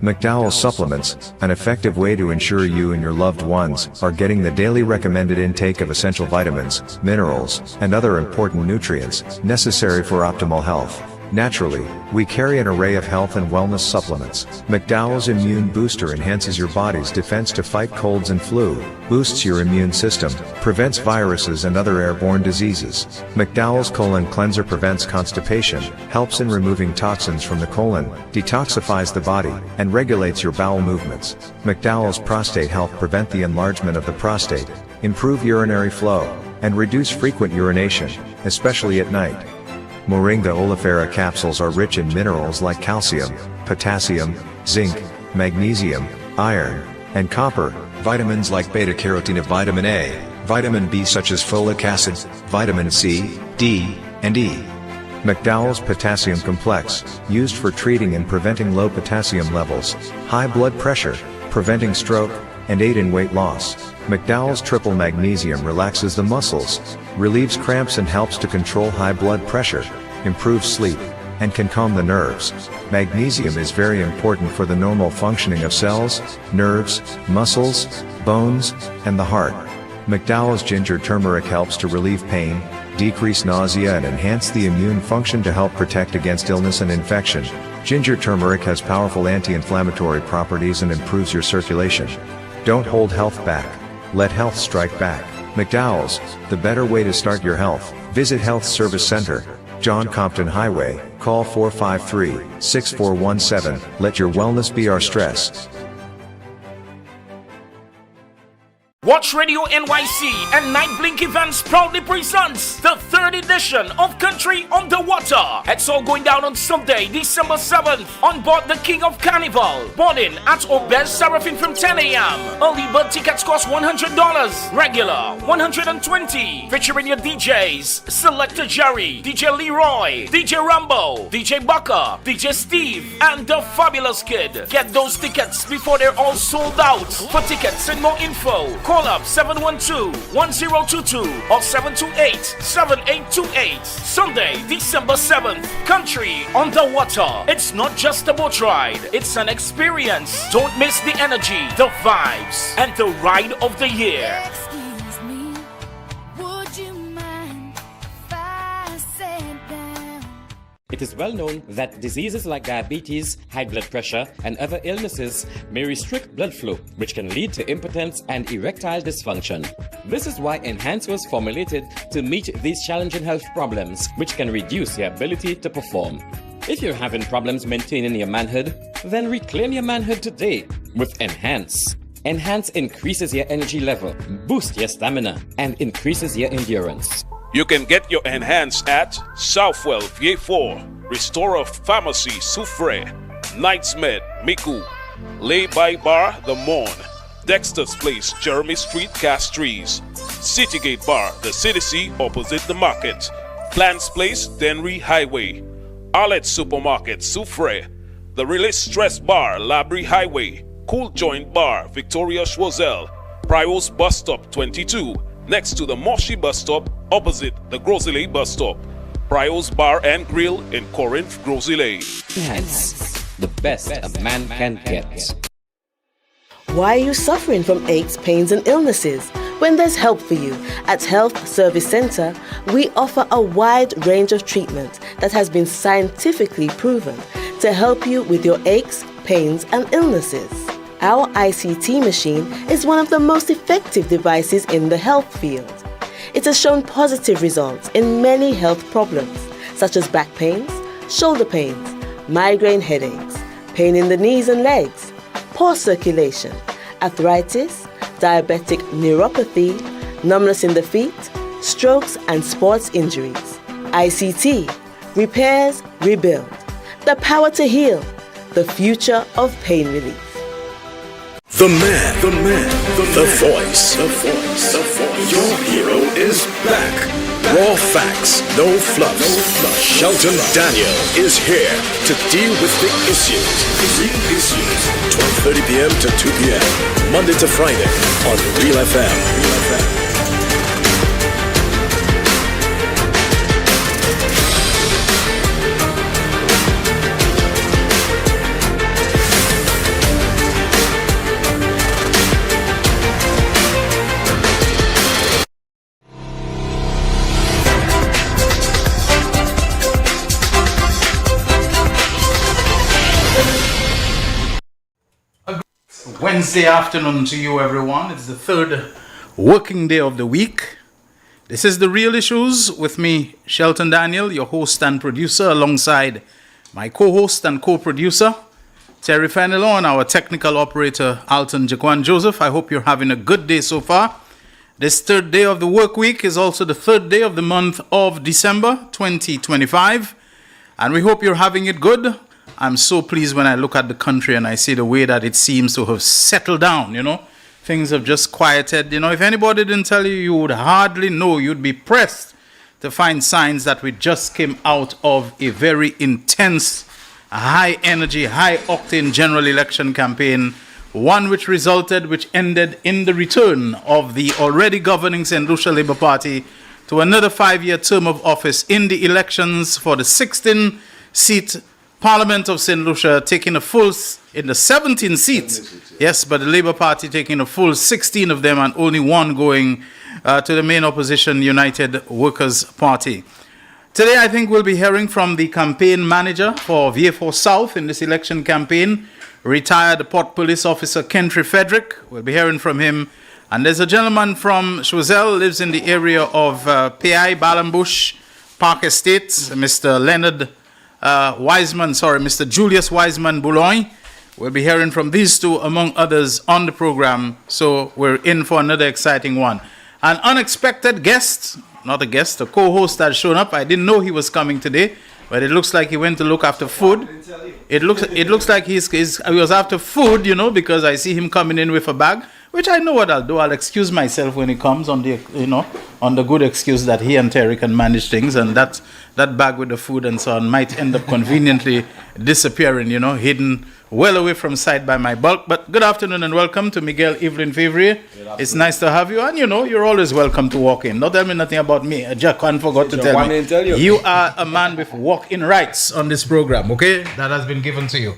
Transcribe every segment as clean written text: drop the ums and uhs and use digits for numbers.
McDowell's supplements, an effective way to ensure you and your loved ones are getting the daily recommended intake of essential vitamins, minerals, and other important nutrients necessary for optimal health. Naturally, we carry an array of health and wellness supplements. McDowell's Immune Booster enhances your body's defense to fight colds and flu, boosts your immune system, prevents viruses and other airborne diseases. McDowell's Colon Cleanser prevents constipation, helps in removing toxins from the colon, detoxifies the body, and regulates your bowel movements. McDowell's Prostate Health prevent the enlargement of the prostate, improve urinary flow, and reduce frequent urination, especially at night. Moringa oleifera capsules are rich in minerals like calcium, potassium, zinc, magnesium, iron, and copper, vitamins like beta-carotene of vitamin A, vitamin B such as folic acid, vitamin C, D, and E. McDowell's Potassium Complex, used for treating and preventing low potassium levels, high blood pressure, preventing stroke, and aid in weight loss. McDowell's Triple Magnesium relaxes the muscles, relieves cramps and helps to control high blood pressure, improves sleep, and can calm the nerves. Magnesium is very important for the normal functioning of cells, nerves, muscles, bones, and the heart. McDowell's Ginger Turmeric helps to relieve pain, decrease nausea and enhance the immune function to help protect against illness and infection. Ginger turmeric has powerful anti-inflammatory properties and improves your circulation. Don't hold health back. Let health strike back. McDowell's, the better way to start your health. Visit Health Service Center, John Compton Highway, call 453-6417. Let your wellness be our stress. Watch Radio NYC and Night Blink Events proudly presents the 3rd edition of Country on the Water. It's all going down on Sunday, December 7th, on board the King of Carnival. Boarding at Obez Seraphim from 10 a.m. Early bird tickets cost $100, regular $120. Featuring your DJs, Selector Jerry, DJ Leroy, DJ Rambo, DJ Bucker, DJ Steve, and the Fabulous Kid. Get those tickets before they're all sold out. For tickets and more info, call up 712-1022 or 728-7828. Sunday, December 7th, Country on the Water. It's not just a boat ride, it's an experience. Don't miss the energy, the vibes, and the ride of the year. Excuse me, would you mind if I sat down? It is well known that diseases like diabetes, high blood pressure, and other illnesses may restrict blood flow, which can lead to impotence and erectile dysfunction. This is why Enhance was formulated to meet these challenging health problems, which can reduce your ability to perform. If you're having problems maintaining your manhood, then reclaim your manhood today with Enhance. Enhance increases your energy level, boosts your stamina, and increases your endurance. You can get your Enhance at Southwell VA4, Restorer Pharmacy Soufre, Knights Med Miku, Lay By Bar The Morn, Dexter's Place Jeremy Street Castries, Citygate Bar The CDC opposite the market, Plants Place Denry Highway, Arlette Supermarket Soufre, The Release Stress Bar Labrie Highway, Cool Joint Bar Victoria Schwazel, Prios Bus Stop 22, next to the Moshi Bus Stop opposite the Grosile Bus Stop. Prios Bar and Grill in Corinth, Grosile. Enhance, the best a man can get. Why are you suffering from aches, pains, and illnesses? When there's help for you. At Health Service Center, we offer a wide range of treatment that has been scientifically proven to help you with your aches, pains, and illnesses. Our ICT machine is one of the most effective devices in the health field. It has shown positive results in many health problems, such as back pains, shoulder pains, migraine headaches, pain in the knees and legs, poor circulation, arthritis, diabetic neuropathy, numbness in the feet, strokes and sports injuries. ICT, repairs, rebuild. The power to heal, the future of pain relief. The voice. Your hero is back. Raw facts, no fluffs. Shelton Daniel is here to deal with the issues. 12:30 p.m. to 2 p.m. Monday to Friday on Real FM. Wednesday afternoon to you, everyone. It's the third working day of the week. This is The Real Issues with me, Shelton Daniel, your host and producer, alongside my co-host and co-producer, Terry Fenelon, and our technical operator, Alton Jaquan Joseph. I hope you're having a good day so far. This third day of the work week is also the third day of the month of December 2025. And we hope you're having it good. I'm so pleased when I look at the country and I see the way that it seems to have settled down, Things have just quieted. If anybody didn't tell you, you would hardly know. You'd be pressed to find signs that we just came out of a very intense, high energy, high octane general election campaign. One which ended in the return of the already governing St. Lucia Labour Party to another 5-year term of office in the elections for the 16-seat Parliament of St. Lucia, taking a full, in the 17 seats, yes, but the Labour Party taking a full 16 of them and only one going to the main opposition, United Workers' Party. Today, I think we'll be hearing from the campaign manager for VA4 South in this election campaign, retired Port Police Officer Kentry Frederick. We'll be hearing from him. And there's a gentleman from Choiseul, lives in the area of PI, Balambush, Park Estates, Mr. Mr. Julius Wiseman Boulogne. We'll be hearing from these two, among others, on the program. So we're in for another exciting one. An unexpected guest, not a guest, a co-host has shown up. I didn't know he was coming today, but it looks like he went to look after food. It looks like he was after food, because I see him coming in with a bag, which I know what I'll do. I'll excuse myself when he comes on the good excuse that he and Terry can manage things, and that bag with the food and so on might end up conveniently disappearing, hidden well away from sight by my bulk. But good afternoon and welcome to Miguel Evelyn Fevrier. It's nice to have you, and you're always welcome to walk in. Don't tell me nothing about me. Jaquan forgot to tell me. You are a man with walk-in rights on this program, okay? That has been given to you.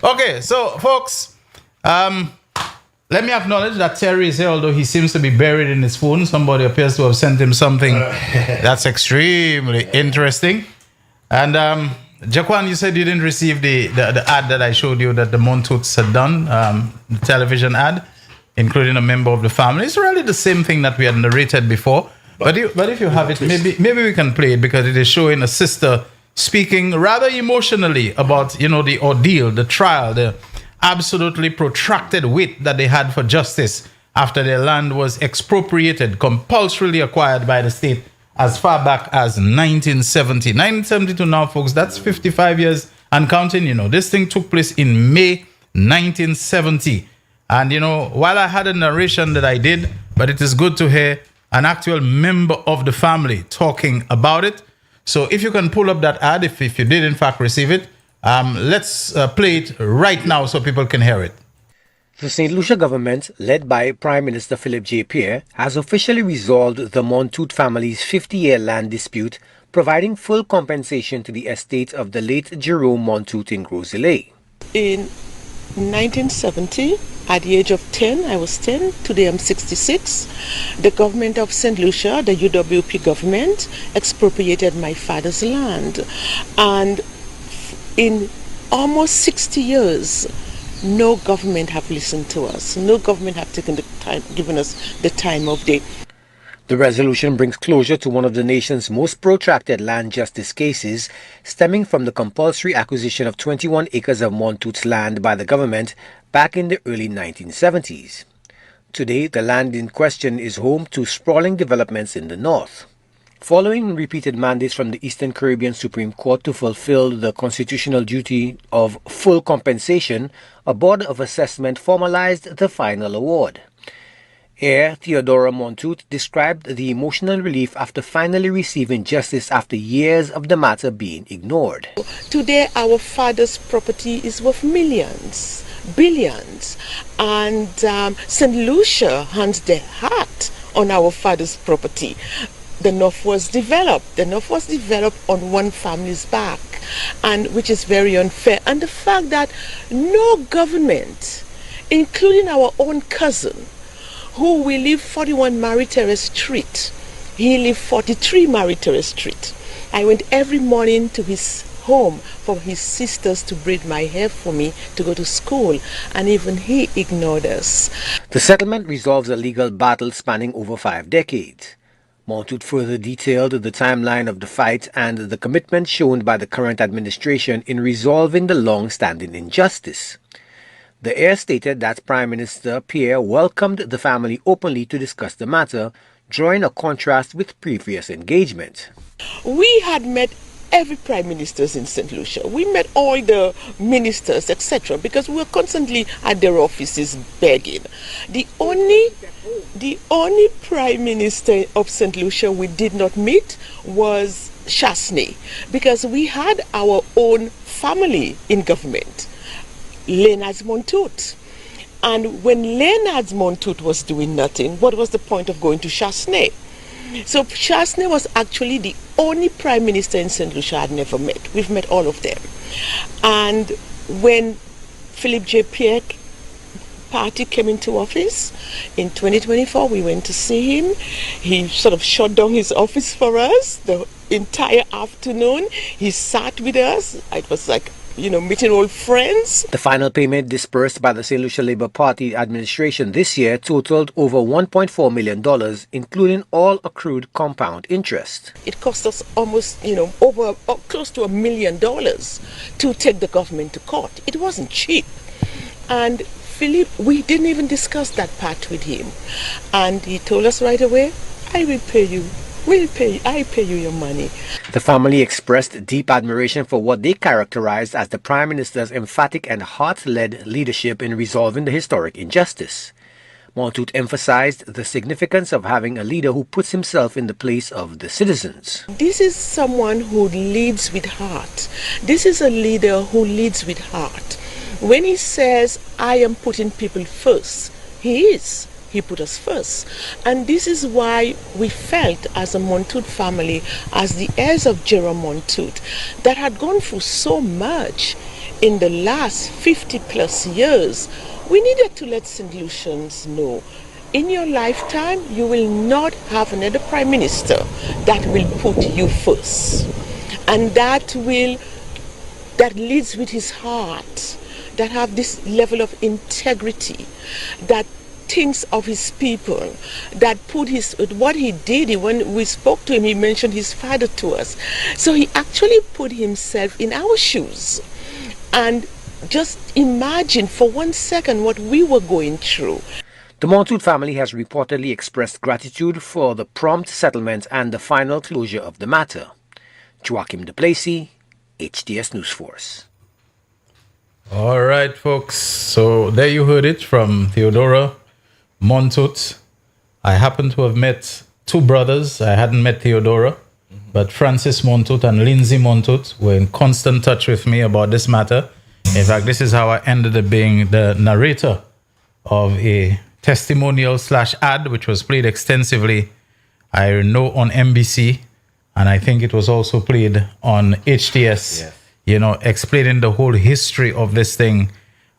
Okay, so folks, let me acknowledge that Terry is here, although he seems to be buried in his phone. Somebody appears to have sent him something that's extremely interesting. And Jaquan, you said you didn't receive the ad that I showed you that the Montoots had done, the television ad, including a member of the family. It's really the same thing that we had narrated before. But if you have it, maybe we can play it, because it is showing a sister speaking rather emotionally about, the ordeal, the trial, the absolutely protracted wait that they had for justice after their land was expropriated, compulsorily acquired by the state as far back as 1970. 1972 now, folks, that's 55 years and counting. This thing took place in May 1970. And, while I had a narration that I did, but it is good to hear an actual member of the family talking about it. So if you can pull up that ad, if you did in fact receive it, let's play it right now so people can hear it. The St. Lucia government, led by Prime Minister Philip J. Pierre, has officially resolved the Montoot family's 50-year land dispute, providing full compensation to the estate of the late Jerome Montoot in Gros-Islet. In 1970, at the age of 10, I was 10, today I'm 66, the government of St. Lucia, the UWP government, expropriated my father's land. And in almost 60 years, no government have listened to us. No government have taken the time, given us the time of day. The resolution brings closure to one of the nation's most protracted land justice cases, stemming from the compulsory acquisition of 21 acres of Montoot's land by the government back in the early 1970s. Today, the land in question is home to sprawling developments in the north. Following repeated mandates from the Eastern Caribbean Supreme Court to fulfill the constitutional duty of full compensation, a board of assessment formalized the final award. Heir Theodora Montoot described the emotional relief after finally receiving justice after years of the matter being ignored. Today, our father's property is worth millions, billions, and St. Lucia hands their hat on our father's property. The North was developed. The North was developed on one family's back, and which is very unfair. And the fact that no government, including our own cousin, who we live 41 Marie Terrace Street, he lived 43 Marie Terrace Street. I went every morning to his home for his sisters to braid my hair for me to go to school, and even he ignored us. The settlement resolves a legal battle spanning over 5 decades. Montoute further detailed the timeline of the fight and the commitment shown by the current administration in resolving the long-standing injustice. The heir stated that Prime Minister Pierre welcomed the family openly to discuss the matter, drawing a contrast with previous engagement. We had met every prime ministers in St. Lucia. We met all the ministers, etc., because we were constantly at their offices begging. The only prime minister of St. Lucia we did not meet was Chasney, because we had our own family in government, Leonard's Montoute. And when Leonard's Montoute was doing nothing, what was the point of going to Chasney? So Chasney was actually the only prime minister in St. Lucia I'd never met. We've met all of them. And when Philip J. Pierre party came into office in 2024, we went to see him. He sort of shut down his office for us the entire afternoon. He sat with us. It was like, meeting old friends. The final payment disbursed by the St. Lucia Labour Party administration this year totaled over $1.4 million, including all accrued compound interest. It cost us almost, over close to $1 million to take the government to court. It wasn't cheap. And Philip, we didn't even discuss that part with him. And he told us right away, I will pay you. I pay you your money. The family expressed deep admiration for what they characterized as the Prime Minister's emphatic and heart-led leadership in resolving the historic injustice. Montoute emphasized the significance of having a leader who puts himself in the place of the citizens. This is someone who leads with heart. This is a leader who leads with heart. When he says, I am putting people first, he is. He put us first. And this is why we felt as a Montoute family, as the heirs of Jerome Montoute, that had gone through so much in the last 50 plus years, we needed to let St. Lucians know, in your lifetime, you will not have another prime minister that will put you first. And that leads with his heart, that have this level of integrity, that thinks of his people, that put what he did. When we spoke to him, he mentioned his father to us. So he actually put himself in our shoes. And just imagine for 1 second what we were going through. The Montoute family has reportedly expressed gratitude for the prompt settlement and the final closure of the matter. Joachim Duplessis, HTS News Force. All right, folks. So there you heard it from Theodora Montoute. I happen to have met two brothers. I hadn't met Theodora, but Francis Montoute and Lindsay Montoute were in constant touch with me about this matter. In fact, this is how I ended up being the narrator of a testimonial / ad, which was played extensively, I know, on NBC, and I think it was also played on HTS, explaining the whole history of this thing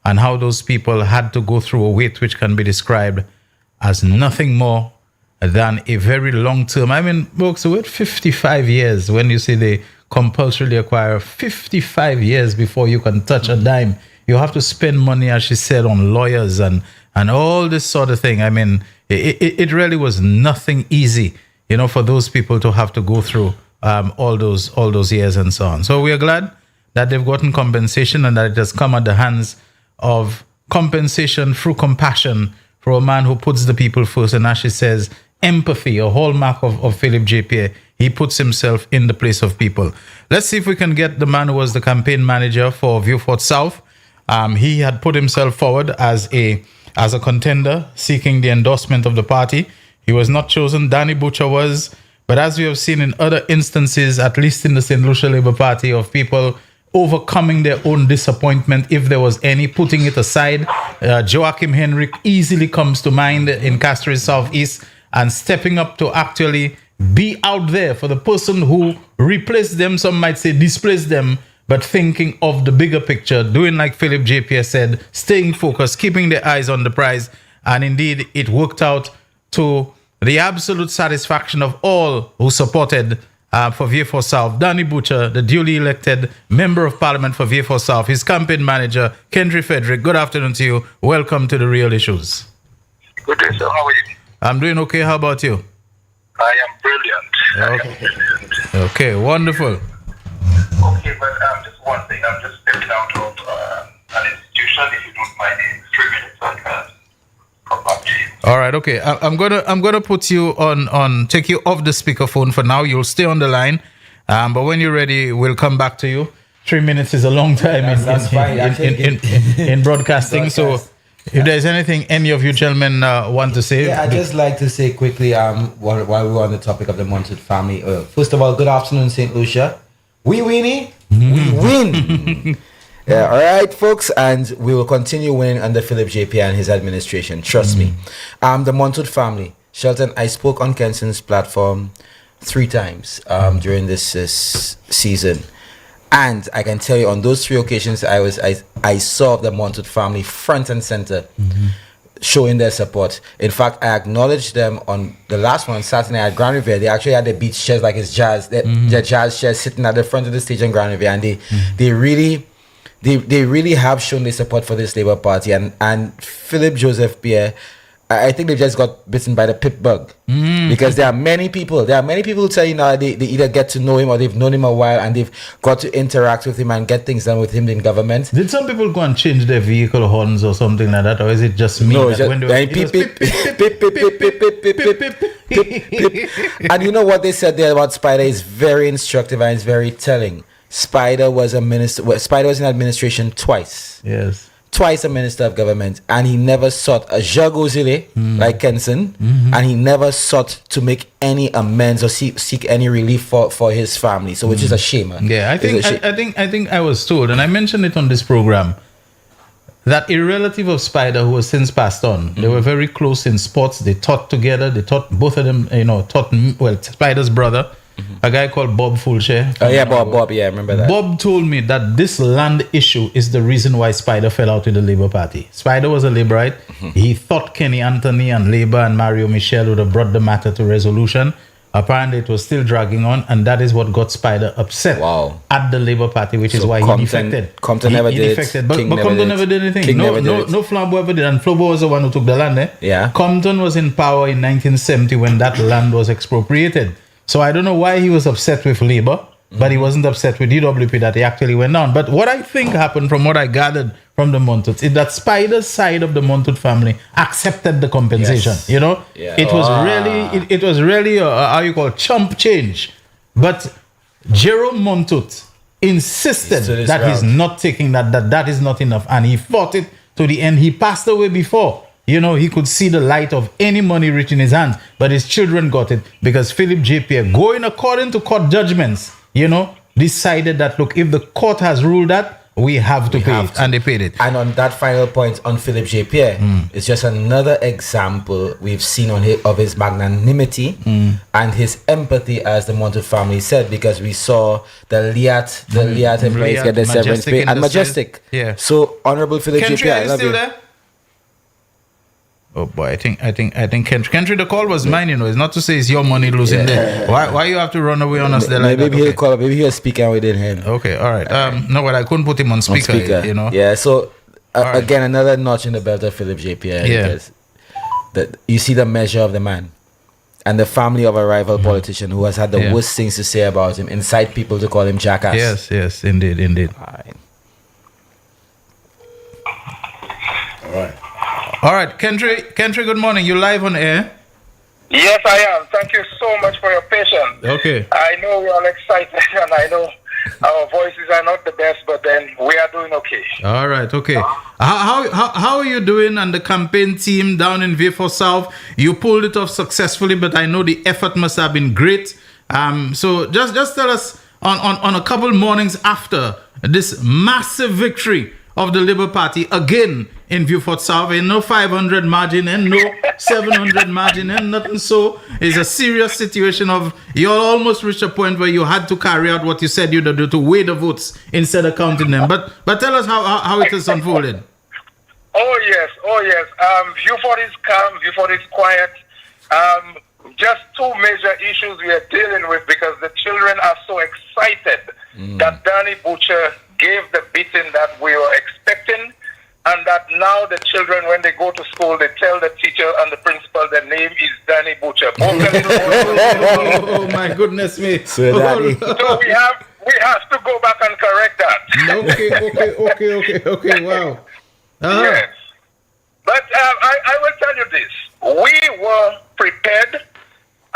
and how those people had to go through a wait which can be described as nothing more than a very long term. I mean, folks, we're at 55 years when you say they compulsorily acquire 55 years before you can touch a dime. You have to spend money, as she said, on lawyers and all this sort of thing. I mean, it really was nothing easy, for those people to have to go through all those years and so on. So we are glad that they've gotten compensation and that it has come at the hands of compensation through compassion for a man who puts the people first. And as she says, empathy, a hallmark of Philip J. Pierre. He puts himself in the place of people. Let's see if we can get the man who was the campaign manager for Vieux-Fort South. He had put himself forward as a contender seeking the endorsement of the party. He was not chosen. Danny Butcher was. But as we have seen in other instances, at least in the St. Lucia Labour Party, of people overcoming their own disappointment, if there was any, putting it aside. Joachim Henrik easily comes to mind in Castries Southeast, and stepping up to actually be out there for the person who replaced them, some might say displaced them, but thinking of the bigger picture, doing like Philip J. Pierre said, staying focused, keeping their eyes on the prize. And indeed, it worked out to the absolute satisfaction of all who supported for Vieux-Fort South, Danny Butcher, the duly elected Member of Parliament for Vieux-Fort South, his campaign manager, Kendry Frederick. Good afternoon to you. Welcome to The Real Issues. Good day, sir. How are you? I'm doing okay. How about you? I am brilliant. Okay, okay, wonderful. Okay, but just one thing. I'm just stepping out of an institution. If you don't mind, in 3 minutes, I can come back to you. All right, okay. I'm gonna put you on take you off the speakerphone for now. You'll stay on the line, but when you're ready, we'll come back to you. 3 minutes is a long time in broadcasting. So, if there's anything any of you gentlemen want to say, I'd just like to say quickly, while we're on the topic of the Montut family. First of all, good afternoon, St. Lucia. We winnie, we win. Yeah, all right, folks, and we will continue winning under Philip JP and his administration. Trust me. The Montut family, Shelton. I spoke on Kenson's platform 3 times during this season, and I can tell you on those 3 occasions, I saw the Montut family front and center, showing their support. In fact, I acknowledged them on the last one on Saturday at Grand Riviere. They actually had the beach chairs like it's jazz, their jazz chairs sitting at the front of the stage in Grand Riviere, and they really have shown their support for this Labour Party. And Philip Joseph Pierre, I think they just got bitten by the pit bug, because there are many people who tell you now they either get to know him or they've known him a while and they've got to interact with him and get things done with him in government. Did some people go and change their vehicle horns or something like that, or is it just me? No, and you know what they said there about Spider is very instructive and it's very telling. Spider was in administration twice. Yes. Twice a minister of government, and he never sought a jagozile like Kenson, and he never sought to make any amends or seek any relief for his family. So, which is a shame. Yeah, I think I was told, and I mentioned it on this program, that a relative of Spider who has since passed on, they were very close in sports. They taught together. They taught both of them. Spider's brother, a guy called Bob Fulcher. Oh yeah, Bob. Yeah, I remember that. Bob told me that this land issue is the reason why Spider fell out with the Labour Party. Spider was a Labourite. He thought Kenny Anthony and Labour and Mario Michel would have brought the matter to resolution. Apparently, it was still dragging on, and that is what got Spider upset at the Labour Party, which is why he defected. Compton never did. But Compton never did anything. No Flambeau ever did, and Flambeau was the one who took the land. Yeah. Compton was in power in 1970 when that land was expropriated. So I don't know why he was upset with Labour, but he wasn't upset with DWP that he actually went down. But what I think happened, from what I gathered from the Montuts, is that Spider's side of the Montut family accepted the compensation. Yes. You know, it was really how you call chump change. But Jerome Montut insisted that he's not taking that is not enough, and he fought it to the end. He passed away before. You know, he could see the light of any money reaching his hands, but his children got it because Philip J. Pierre, going according to court judgments, decided that, look, if the court has ruled that, we have to pay it. And they paid it. And on that final point on Philip J. Pierre, it's just another example we've seen of his magnanimity and his empathy, as the Montut family said, because we saw the Liat employees get their severance pay and Majestic. Yeah. So, Honorable Philip J. Pierre, I love you. There? Oh boy, I think Kendry, the call was mine, It's not to say it's your money losing there. Why you have to run away on us there like that? Maybe he'll call, maybe he'll speak and we didn't hear him. Okay, all right. No, but I couldn't put him on speaker. Yeah, so again, another notch in the belt of Philip J. Pierre. Yeah. You see the measure of the man and the family of a rival politician who has had the worst things to say about him, incite people to call him jackass. Yes, indeed. All right, Kendry, good morning. You live on air? Yes, I am. Thank you so much for your patience. Okay. I know we're all excited, and I know our voices are not the best, but then we are doing okay. All right, okay. How are you doing and the campaign team down in Vieux-Fort South? You pulled it off successfully, but I know the effort must have been great. So just tell us on a couple mornings after this massive victory of the Labour Party again in Vieux-Fort South, and no 500 margin and no 700 margin and nothing. So it's a serious situation of you almost reached a point where you had to carry out what you said you'd do, to weigh the votes instead of counting them. But tell us how it is unfolded. Oh yes. Vieux-Fort is calm. Vieux-Fort is quiet. Just two major issues we are dealing with, because the children children are so excited that Danny Butcher gave the beating that we were expecting, and that now the children, when they go to school, they tell the teacher and the principal their name is Danny Butcher. Oh my goodness me! So, Daddy. So we have to go back and correct that. Okay. Wow. Yes. But I will tell you this. We were prepared,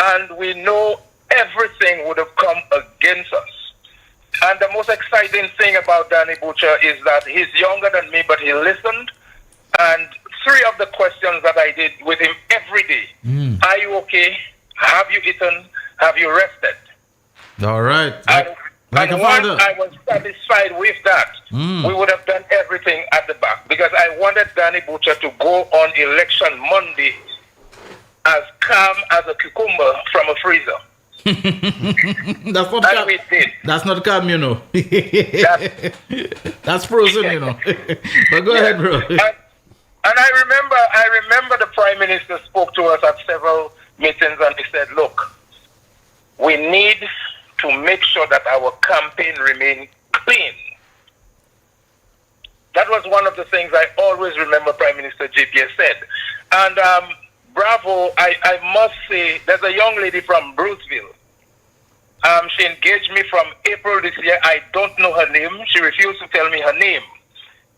and we know everything would have come against us. And the most exciting thing about Danny Butcher is that he's younger than me, but he listened. And 3 of the questions that I did with him every day. Are you okay? Have you eaten? Have you rested? All right. And a once father. I was satisfied with that, we would have done everything at the back. Because I wanted Danny Butcher to go on election Monday as calm as a cucumber from a freezer. That's not and we did. That's not calm, you know. That's frozen, you know. But go ahead, bro. And I remember the Prime Minister spoke to us at several meetings, and he said, look, we need to make sure that our campaign remains clean. That was one of the things I always remember Prime Minister JPS said. And bravo, I must say, there's a young lady from Bruceville. She engaged me from April this year. I don't know her name. She refused to tell me her name.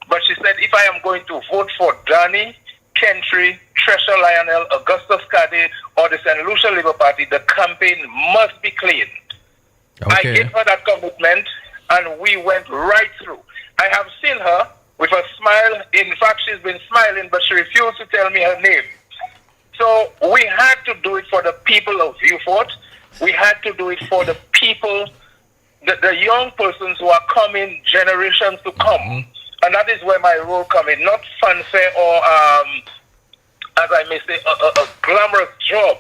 But she said, if I am going to vote for Danny, Kentry, Treasure Lionel, Augustus Cady, or the St. Lucia Labour Party, the campaign must be clean. Okay. I gave her that commitment, and we went right through. I have seen her with a smile. In fact, she's been smiling, but she refused to tell me her name. So we had to do it for the people of Beaufort. We had to do it for the people, the young persons who are coming, generations to come. And that is where my role comes in. Not fanfare or, as I may say, a glamorous job,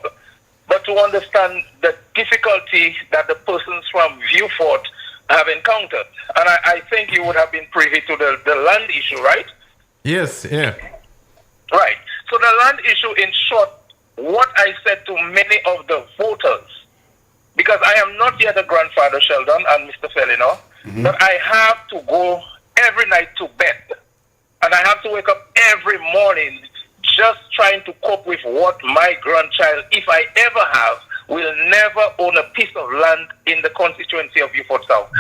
but to understand the difficulty that the persons from Beaufort have encountered. And I think you would have been privy to the land issue, right? Yes, yeah. Right. So the land issue, in short, what I said to many of the voters, because I am not yet a grandfather, Sheldon and Mr. Felino, but I have to go every night to bed. And I have to wake up every morning just trying to cope with what my grandchild, if I ever have, will never own a piece of land in the constituency of Beaufort South.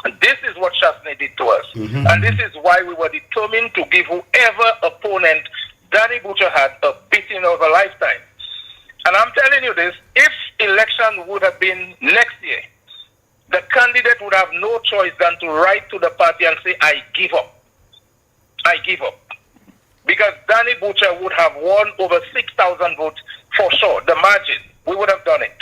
And this is what Chasney did to us. And this is why we were determined to give whoever opponent Danny Butcher had a beating of a lifetime. And I'm telling you this, if election would have been next year, the candidate would have no choice than to write to the party and say, I give up. I give up. Because Danny Butcher would have won over 6,000 votes for sure, the margin. We would have done it.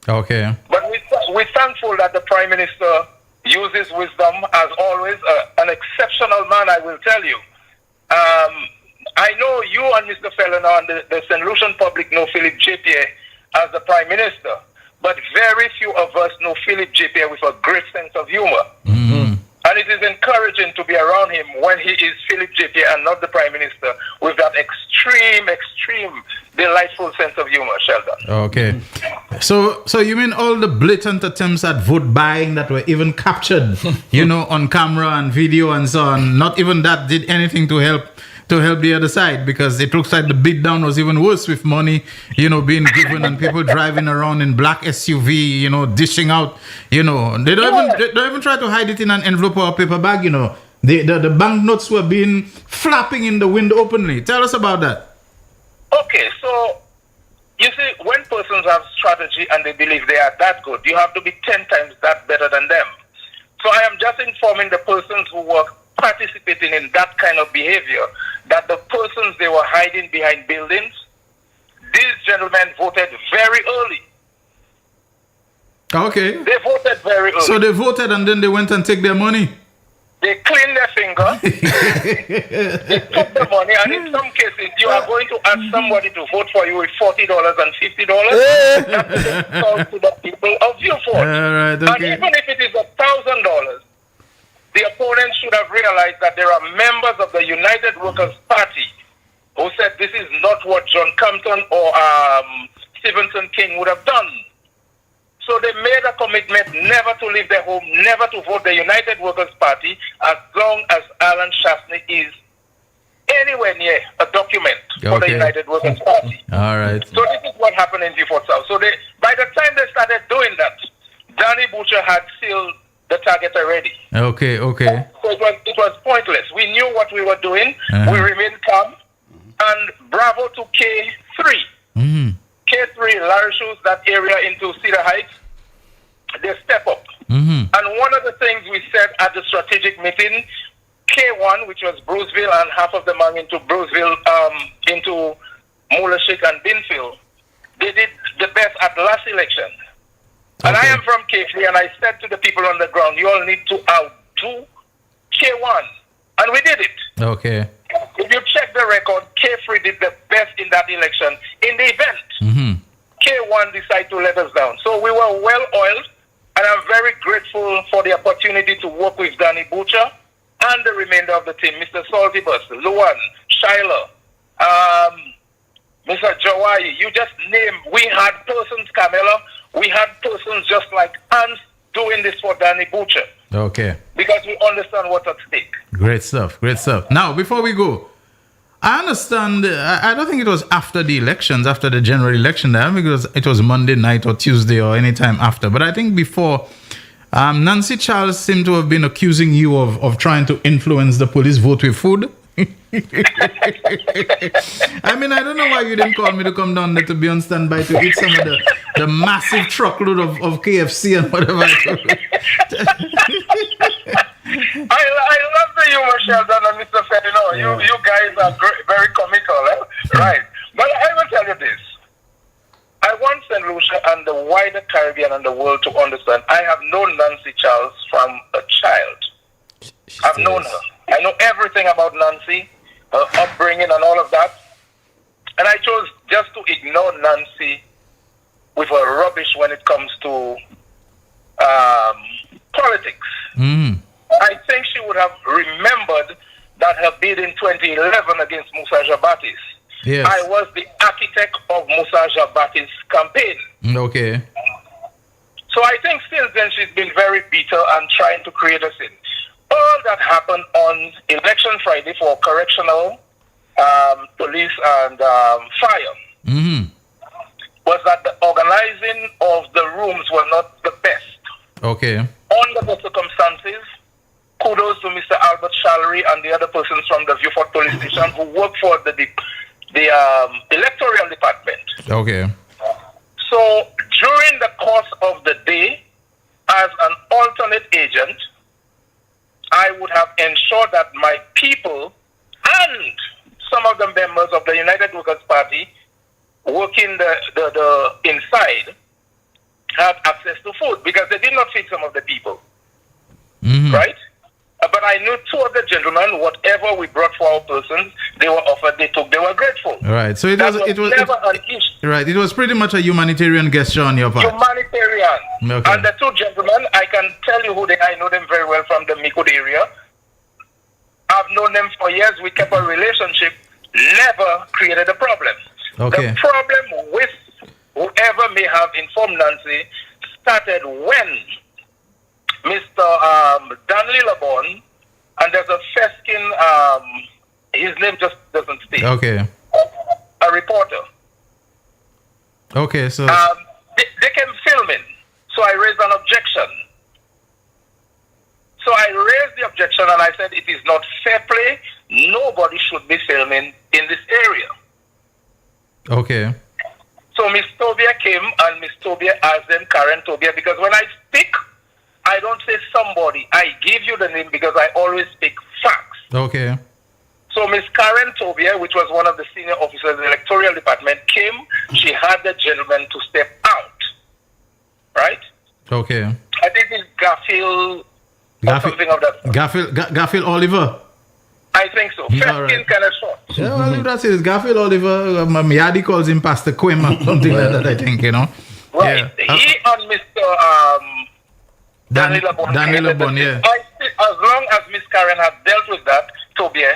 Okay. But we're thankful that the Prime Minister uses wisdom, as always, an exceptional man, I will tell you. I know you and Mr. Fellow and the St. Lucian public know Philip J.P.A. as the Prime Minister, but very few of us know Philip J.P.A. with a great sense of humor. And it is encouraging to be around him when he is Philip J.P.A. and not the Prime Minister, with that extreme, delightful sense of humor, Sheldon. Okay. So you mean all the blatant attempts at vote buying that were even captured, on camera and video and so on, not even that did anything to help the other side, because it looks like the beatdown was even worse with money, being given and people driving around in black SUV, dishing out, they don't even try to hide it in an envelope or a paper bag, The banknotes were being flapping in the wind openly. Tell us about that. Okay, so you see, when persons have strategy and they believe they are that good, you have to be 10 times that better than them. So I am just informing the persons who were participating in that kind of behavior that the persons they were hiding behind buildings, these gentlemen voted very early. Okay. They voted very early. So they voted and then they went and took their money? They cleaned their finger. They took the money, and in some cases, you are going to ask somebody to vote for you with $40 and $50. That's to the people of Beaufort. Right, okay. And even if it is $1,000, the opponents should have realized that there are members of the United Workers' Party who said this is not what John Compton or Stevenson King would have done. So they made a commitment never to leave their home, never to vote the United Workers' Party as long as Alan Shastney is anywhere near a document for the United Workers' Party. All right. So this is what happened in Beaufort South. So by the time they started doing that, Danny Butcher had sealed the target already. Okay. So it was pointless. We knew what we were doing. We remained calm. And bravo to K3. K3, Larry Shoes, that area into Cedar Heights, they step up. And one of the things we said at the strategic meeting, K1, which was Bruceville, and half of them are into Bruceville, into Mulashik and Binfield, they did the best at last election. And I am from K3, and I said to the people on the ground, you all need to outdo K1. And we did it. Okay. If you check the record, K3 did the best in that election. In the event, K1 decided to let us down. So we were well oiled, and I'm very grateful for the opportunity to work with Danny Butcher and the remainder of the team, Mr. Saltibus, Luan, Shiloh, Mr. Jawai, you just name. We had persons, Camilla, we had persons just like ants doing this for Danny Butcher. Okay. Because we understand what's at stake. Great stuff. Now, before we go, I understand, I don't think it was after the elections, after the general election, I don't think it was Monday night or Tuesday or any time after, but I think before, Nancy Charles seemed to have been accusing you of trying to influence the police vote with food. I mean, I don't know why you didn't call me to come down there to be on standby to eat some of the massive truckload of KFC and whatever. I love the humor, Shelton and Mr. Ferdinand. You guys are very comical, eh? Right. But I will tell you this. I want St. Lucia and the wider Caribbean and the world to understand I have known Nancy Charles from a child. I've known her. I know everything about Nancy, her upbringing and all of that. And I chose just to ignore Nancy with her rubbish when it comes to politics. I think she would have remembered that her bid in 2011 against Musa Jabatis. Yes. I was the architect of Musa Jabatis' campaign. Okay. So I think since then she's been very bitter and trying to create a scene. All that happened on election Friday for correctional, police and fire was that the organizing of the rooms were not the best. Okay. Under the circumstances, kudos to Mr. Albert Shallery and the other persons from the Beaufort Police Station who work for the electoral department. Okay. So during the course of the day, as an alternate agent, I would have ensured that my people and some of the members of the United Workers' Party working the inside had access to food because they did not feed some of the people. Right? But I knew two of the gentlemen, whatever we brought for our persons, they were offered, they took, they were grateful. Right. So it was never an issue. Right. It was pretty much a humanitarian gesture on your part. Humanitarian. Okay. And the two gentlemen, I can tell you who they are. I know them very well from the Mikud area. I've known them for years. We kept a relationship. Never created a problem. Okay. The problem with whoever may have informed Nancy started when Mr. Dan Lillabon, and there's a Feskin, his name just doesn't speak. Okay. A reporter. Okay, so... they came filming, so I raised an objection. So I raised the objection and I said it is not fair play. Nobody should be filming in this area. Okay. So Miss Tobia came and Miss Tobia asked them, Karen Tobia, because when I speak, I don't say somebody. I give you the name because I always speak facts. Okay. So Miss Karen Tobia, which was one of the senior officers in the electoral department, came. She had the gentleman to step out. Right? Okay. I think it's Garfield or something of that. Garfield Oliver. I think so. Feskin right. kind of short. Yeah, well, that's it. Garfield Oliver. Yadi calls him Pastor Quim or something like that, I think, you know. Right. Yeah. He and Mr. Daniela Bon, yeah. As long as Miss Karen had dealt with that, Tobia,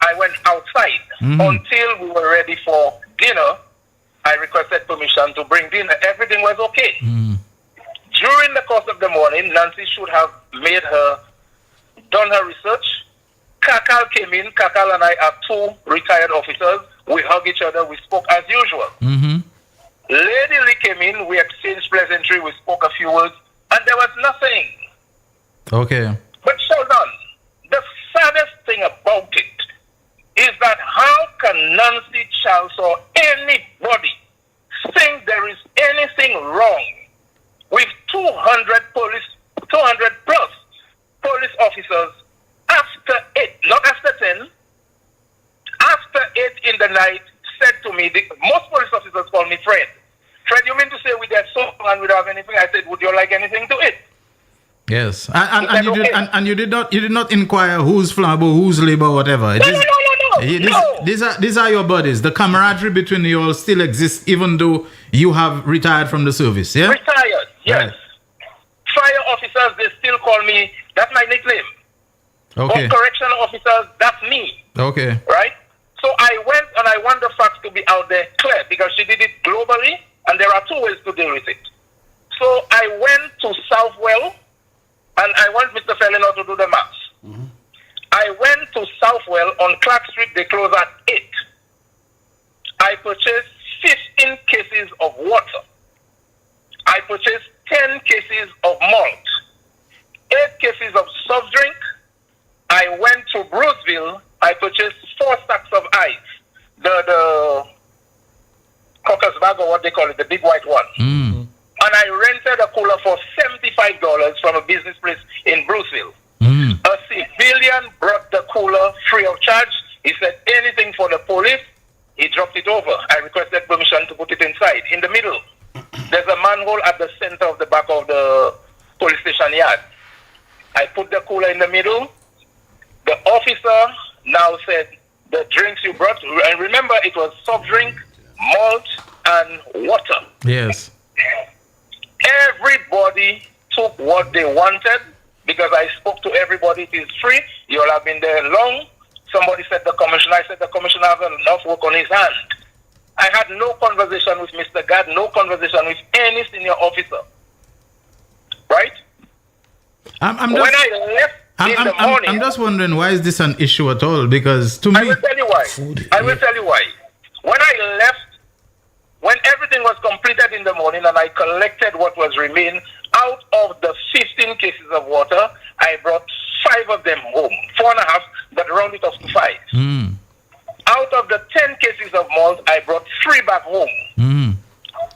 I went outside until we were ready for dinner. I requested permission to bring dinner. Everything was okay. During the course of the morning, Nancy should have done her research. Kakal came in. Kakal and I are two retired officers. We hug each other. We spoke as usual. Lady Lee came in. We exchanged pleasantry. We spoke a few words. And there was nothing. Okay. But Sheldon, the saddest thing about it is that how can Nancy Charles or anybody think there is anything wrong with 200 plus police officers after 8, not after 10, after 8 in the night said to me, most police officers call me Fred. Fred, you mean to say we get so and we don't have anything? I said, would you like anything to eat? Yes, and you did not inquire who's flammable, who's labor, whatever. No. These are your buddies. The camaraderie between you all still exists, even though you have retired from the service. Yeah, retired. Yes. Right. Fire officers, they still call me. That's my nickname. Okay. But correctional officers, that's me. Okay. Right. So I went and I want the facts to be out there clear because she did it globally, and there are two ways to deal with it. So I went to Southwell. And I want Mr. Felino to do the maths. I went to Southwell on Clark Street. They close at 8. I purchased 15 cases of water. I purchased 10 cases of malt. 8 cases of soft drink. I went to Bruceville. I purchased 4 sacks of ice. The Caucus bag, or what they call it, the big white one. And I rented a cooler for $75 from a business place in Bruceville. A civilian brought the cooler free of charge. He said anything for the police. He dropped it over. I requested permission to put it inside. In the middle, there's a manhole at the center of the back of the police station yard. I put the cooler in the middle. The officer now said, the drinks you brought, and remember it was soft drink, malt, and water. Yes. Everybody took what they wanted because I spoke to everybody. It is free. You all have been there long. Somebody said the commissioner. I said the commissioner has enough work on his hand. I had no conversation with Mr. Gad, no conversation with any senior officer. Right? When I left in the morning, I'm just wondering, why is this an issue at all? Because to me, I will tell you why. I will tell you why. When I left, when everything was completed in the morning and I collected what was remain, out of the 15 cases of water, I brought 5 of them home. 4.5, but round it off to 5. Out of the 10 cases of malt, I brought 3 back home.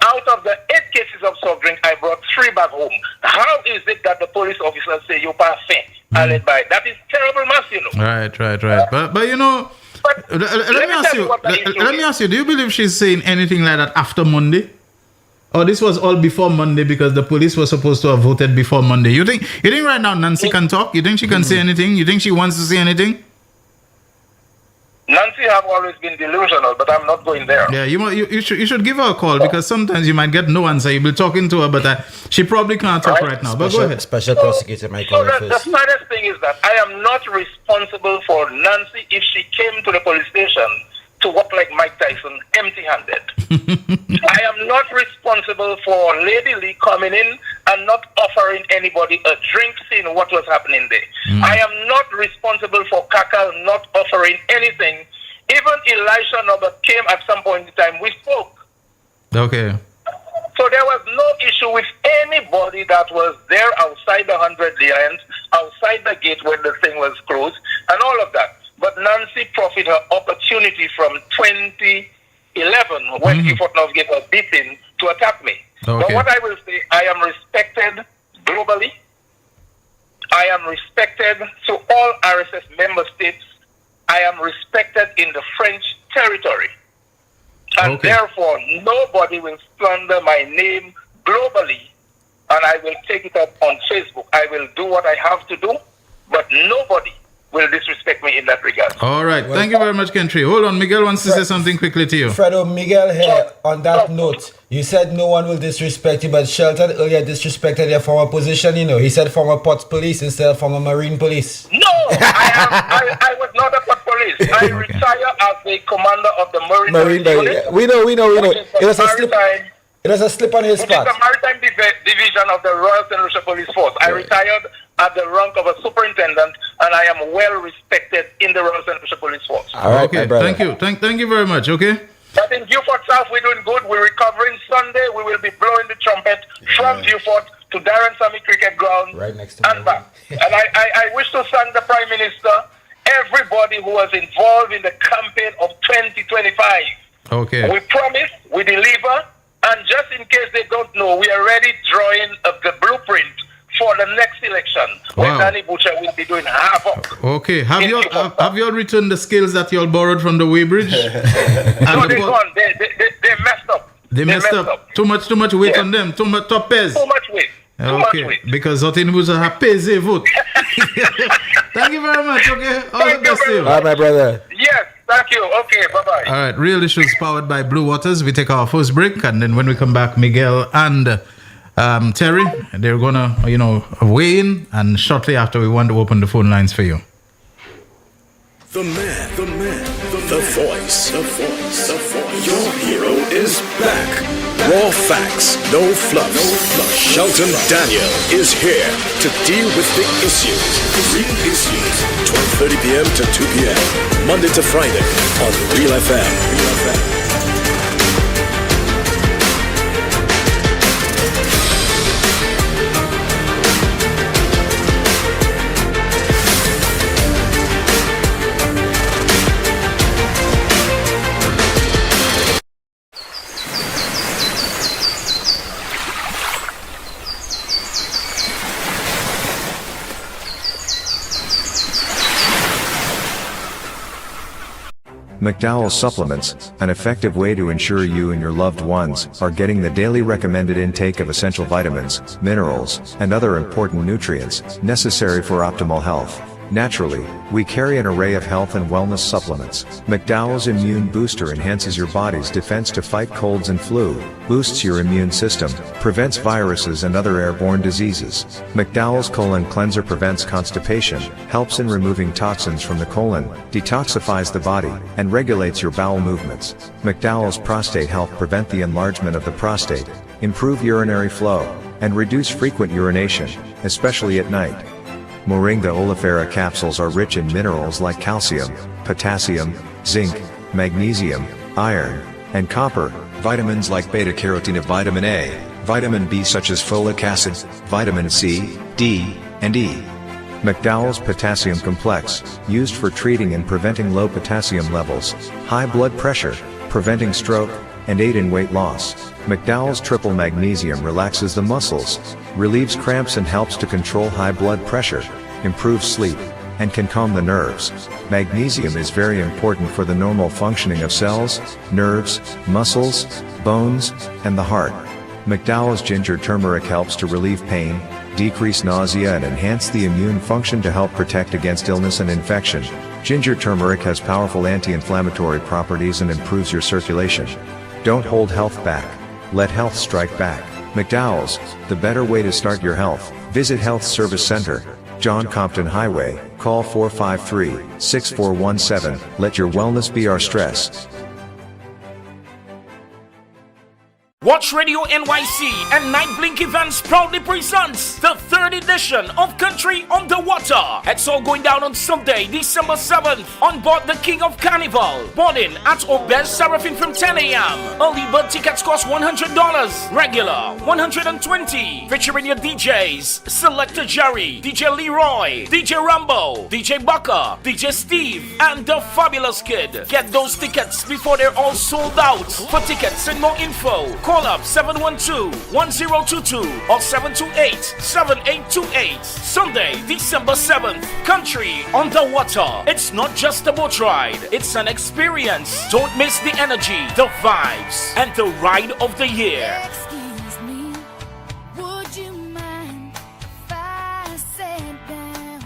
Out of the 8 cases of soft drink, I brought 3 back home. How is it that the police officers say you pass fair? That is terrible mass, you know. Right. But you know, let me ask you, do you believe she's saying anything like that after Monday? Or this was all before Monday because the police were supposed to have voted before Monday? You think right now Nancy can talk? You think she can say anything? You think she wants to say anything? Nancy have always been delusional, but I'm not going there. Yeah, you should give her a call because sometimes you might get no answer. You'll be talking to her, but she probably can't talk right now. But go ahead. Special prosecutor might call her first. The saddest thing is that I am not responsible for Nancy if she came to the police station to walk like Mike Tyson, empty-handed. I am not responsible for Lady Lee coming in and not offering anybody a drink, seeing what was happening there. I am not responsible for Kakal not offering anything. Even Elisha Norbert came at some point in time. We spoke. Okay. So there was no issue with anybody that was there outside the 100 Lions, outside the gate when the thing was closed, and all of that. But Nancy profited her opportunity from 2011 when Ifotnov gave a beating to attack me. Okay. But what I will say, I am respected globally. I am respected to all RSS member states. I am respected in the French territory. And therefore, nobody will slander my name globally. And I will take it up on Facebook. I will do what I have to do, but nobody will disrespect me in that regard. All right. Thank you very much, Kentry. Hold on. Miguel wants to say something quickly to you. Fredo, Miguel here. On that note, you said no one will disrespect you, but Shelton earlier disrespected your former position, you know. He said former Port Police instead of former Marine Police. No! I was not a Port Police. I retire as the commander of the Marine Police unit. We know. It was a slip. It was a slip on his which is part. the Maritime Division of the Royal St. Lucia Police Force. I retired at the rank of a superintendent, and I am well respected in the Royal St. Lucia Police Force. All right, okay, my brother. thank you. Thank you very much, okay? But in Beaufort South, we're doing good. We're recovering. Sunday, we will be blowing the trumpet from Beaufort to Darren Sammy Cricket Ground Right next to and back. And I wish to thank the Prime Minister, everybody who was involved in the campaign of 2025. Okay. We promise, we deliver, and just in case they don't know, we are already drawing up the blueprint for the next election, when Danny Butcher will be doing havoc. Okay, have you all returned the skills that you all borrowed from the Weybridge? No, they gone. They messed up. They messed up. Too much weight on them. Too much top pairs. Too much weight. Okay, because Zotin Butcher have pays a vote. Thank you very much. Okay, all the best to you. All right, my brother. Yes, thank you. Okay, bye-bye. All right, Real Issues powered by Blue Waters. We take our first break, and then when we come back, Miguel and Terry, they're gonna, weigh in, and shortly after, we want to open the phone lines for you. The man, the voice. Your hero is back. Raw facts, no fluff. Shelton Daniel is here to deal with the issues. Real Issues, 12:30 p.m. to 2 p.m. Monday to Friday on Real FM. McDowell's Supplements, an effective way to ensure you and your loved ones are getting the daily recommended intake of essential vitamins, minerals, and other important nutrients necessary for optimal health. Naturally, we carry an array of health and wellness supplements. McDowell's Immune Booster enhances your body's defense to fight colds and flu, boosts your immune system, prevents viruses and other airborne diseases. McDowell's Colon Cleanser prevents constipation, helps in removing toxins from the colon, detoxifies the body, and regulates your bowel movements. McDowell's Prostate Health prevent the enlargement of the prostate, improve urinary flow, and reduce frequent urination, especially at night. Moringa oleifera capsules are rich in minerals like calcium, potassium, zinc, magnesium, iron, and copper, vitamins like beta-carotene of vitamin A, vitamin B such as folic acid, vitamin C, D, and E. McDowell's Potassium Complex, used for treating and preventing low potassium levels, high blood pressure, preventing stroke, and aid in weight loss. McDowell's Triple Magnesium relaxes the muscles, relieves cramps and helps to control high blood pressure, improves sleep, and can calm the nerves. Magnesium is very important for the normal functioning of cells, nerves, muscles, bones, and the heart. McDowell's Ginger Turmeric helps to relieve pain, decrease nausea and enhance the immune function to help protect against illness and infection. Ginger turmeric has powerful anti-inflammatory properties and improves your circulation. Don't hold health back. Let health strike back. McDowell's, the better way to start your health. Visit Health Service Center, John Compton Highway, call 453-6417. Let your wellness be our stress. Watch Radio NYC and Night Blink Events proudly presents the 3rd edition of Country on the Water. It's all going down on Sunday, December 7th, on board the King of Carnival. Boarding at Obez Seraphim from 10 a.m. Early bird tickets cost $100, regular $120. Featuring your DJs, Selector Jerry, DJ Leroy, DJ Rambo, DJ Bucker, DJ Steve, and the Fabulous Kid. Get those tickets before they're all sold out. For tickets and more info, call up 712-1022 or 728-7828. Sunday, December 7th, Country on the Water. It's not just a boat ride, it's an experience. Don't miss the energy, the vibes, and the ride of the year. Excuse me, would you mind if I sat down?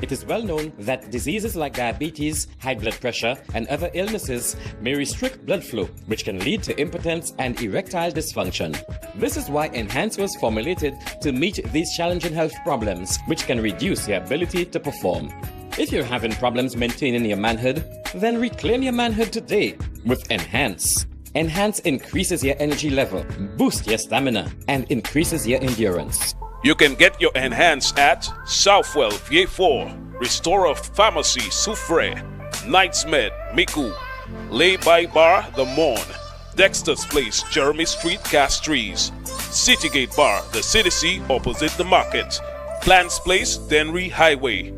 It is well known that diseases like diabetes, high blood pressure, and other illnesses may restrict blood flow, which can lead to impotence and erectile dysfunction. This is why Enhance was formulated to meet these challenging health problems, which can reduce your ability to perform. If you're having problems maintaining your manhood, then reclaim your manhood today with Enhance. Enhance increases your energy level, boost your stamina, and increases your endurance. You can get your Enhance at Southwell VA4, Restorer Pharmacy Soufre, Knights Med Miku, Lay by Bar The Morn, Dexter's Place Jeremy Street Castries, Citygate Bar The CDC opposite the market, Plants Place Denry Highway,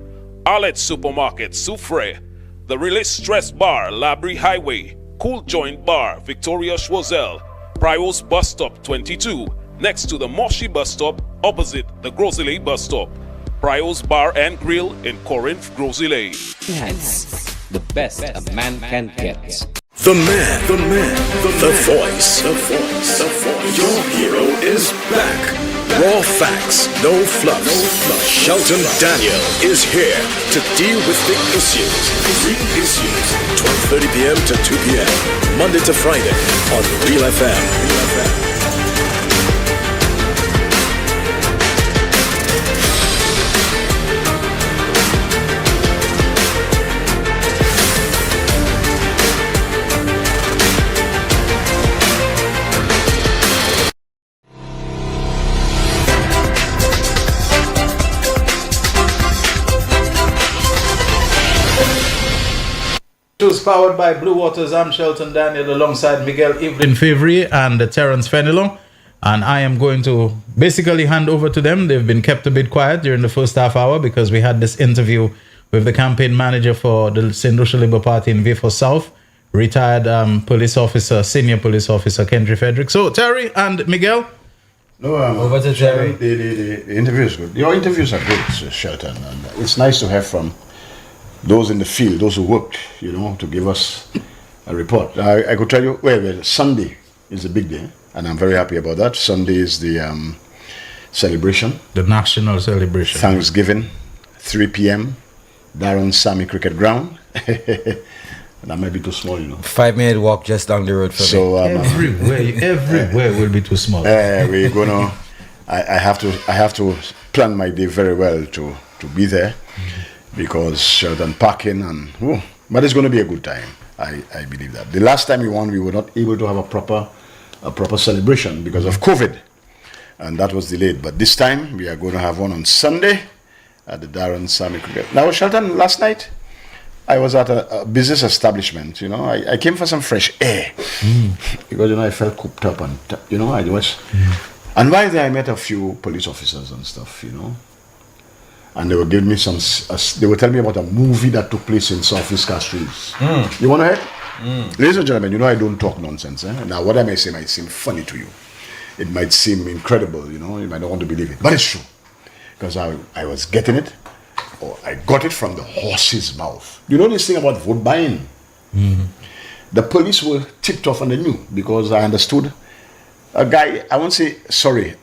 Arlette Supermarket Soufre, The Release Stress Bar Labrie Highway, Cool Joint Bar Victoria Schwazel, Prios Bus Stop 22 next to the Moshi Bus Stop opposite the Grosile Bus Stop, Prios Bar and Grill in Corinth, Grosile. Enhance, the best a man can get. The man, the voice. Your hero is back. Raw facts, no fluffs. Shelton Daniel is here to deal with the issues. 12:30 p.m. to 2 p.m. Monday to Friday on Real FM. News powered by Blue Waters. I'm Shelton Daniel alongside Miguel Evelyn Favre and Terence Fenelon. And I am going to basically hand over to them. They've been kept a bit quiet during the first half hour because we had this interview with the campaign manager for the St. Lucia Labour Party in Vieux South, retired senior police officer Kendry Frederick. So Terry and Miguel. No, over to Terry. The interview is good. Your interviews are good, Shelton. And it's nice to hear from those in the field, those who worked, to give us a report. I could tell you, well, Sunday is a big day, and I'm very happy about that. Sunday is the celebration. The national celebration. Thanksgiving, 3 p.m., Darren Sammy Cricket Ground. That might be too small, 5-minute walk just down the road from me. Everywhere will be too small. We're gonna. I have to plan my day very well to be there. Because Shelton parking but it's going to be a good time. I believe that. The last time we won, we were not able to have a proper celebration because of COVID, and that was delayed. But this time we are going to have one on Sunday at the Darren Sammy Cricket. Now, Shelton, last night I was at a business establishment. I came for some fresh air because I felt cooped up and I was. And while there, I met a few police officers and stuff. And they were giving me they were telling me about a movie that took place in Southeast Castries. You want to hear? Ladies and gentlemen, I don't talk nonsense. Now, what I may say might seem funny to you. It might seem incredible, you might not want to believe it. But it's true. Because I was getting it, or I got it from the horse's mouth. You know this thing about vote buying? The police were tipped off and they knew, because I understood a guy, I won't say, sorry,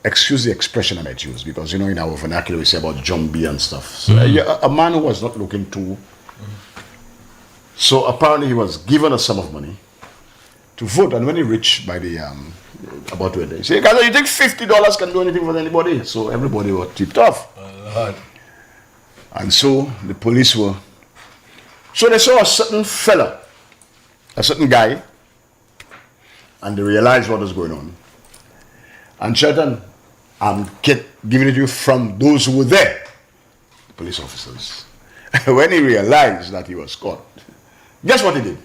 excuse the expression I might use, because, in our vernacular we say about jumbie and stuff. So, a man who was not looking to. So apparently he was given a sum of money to vote, and when he reached by the, about 20, he said, guys, you think $50 can do anything for anybody? So everybody was tipped off. Lord. And so the police were, so they saw a certain fella, a certain guy, and they realized what was going on. And Shelton, I'm giving it to you from those who were there, the police officers. When he realized that he was caught, guess what he did?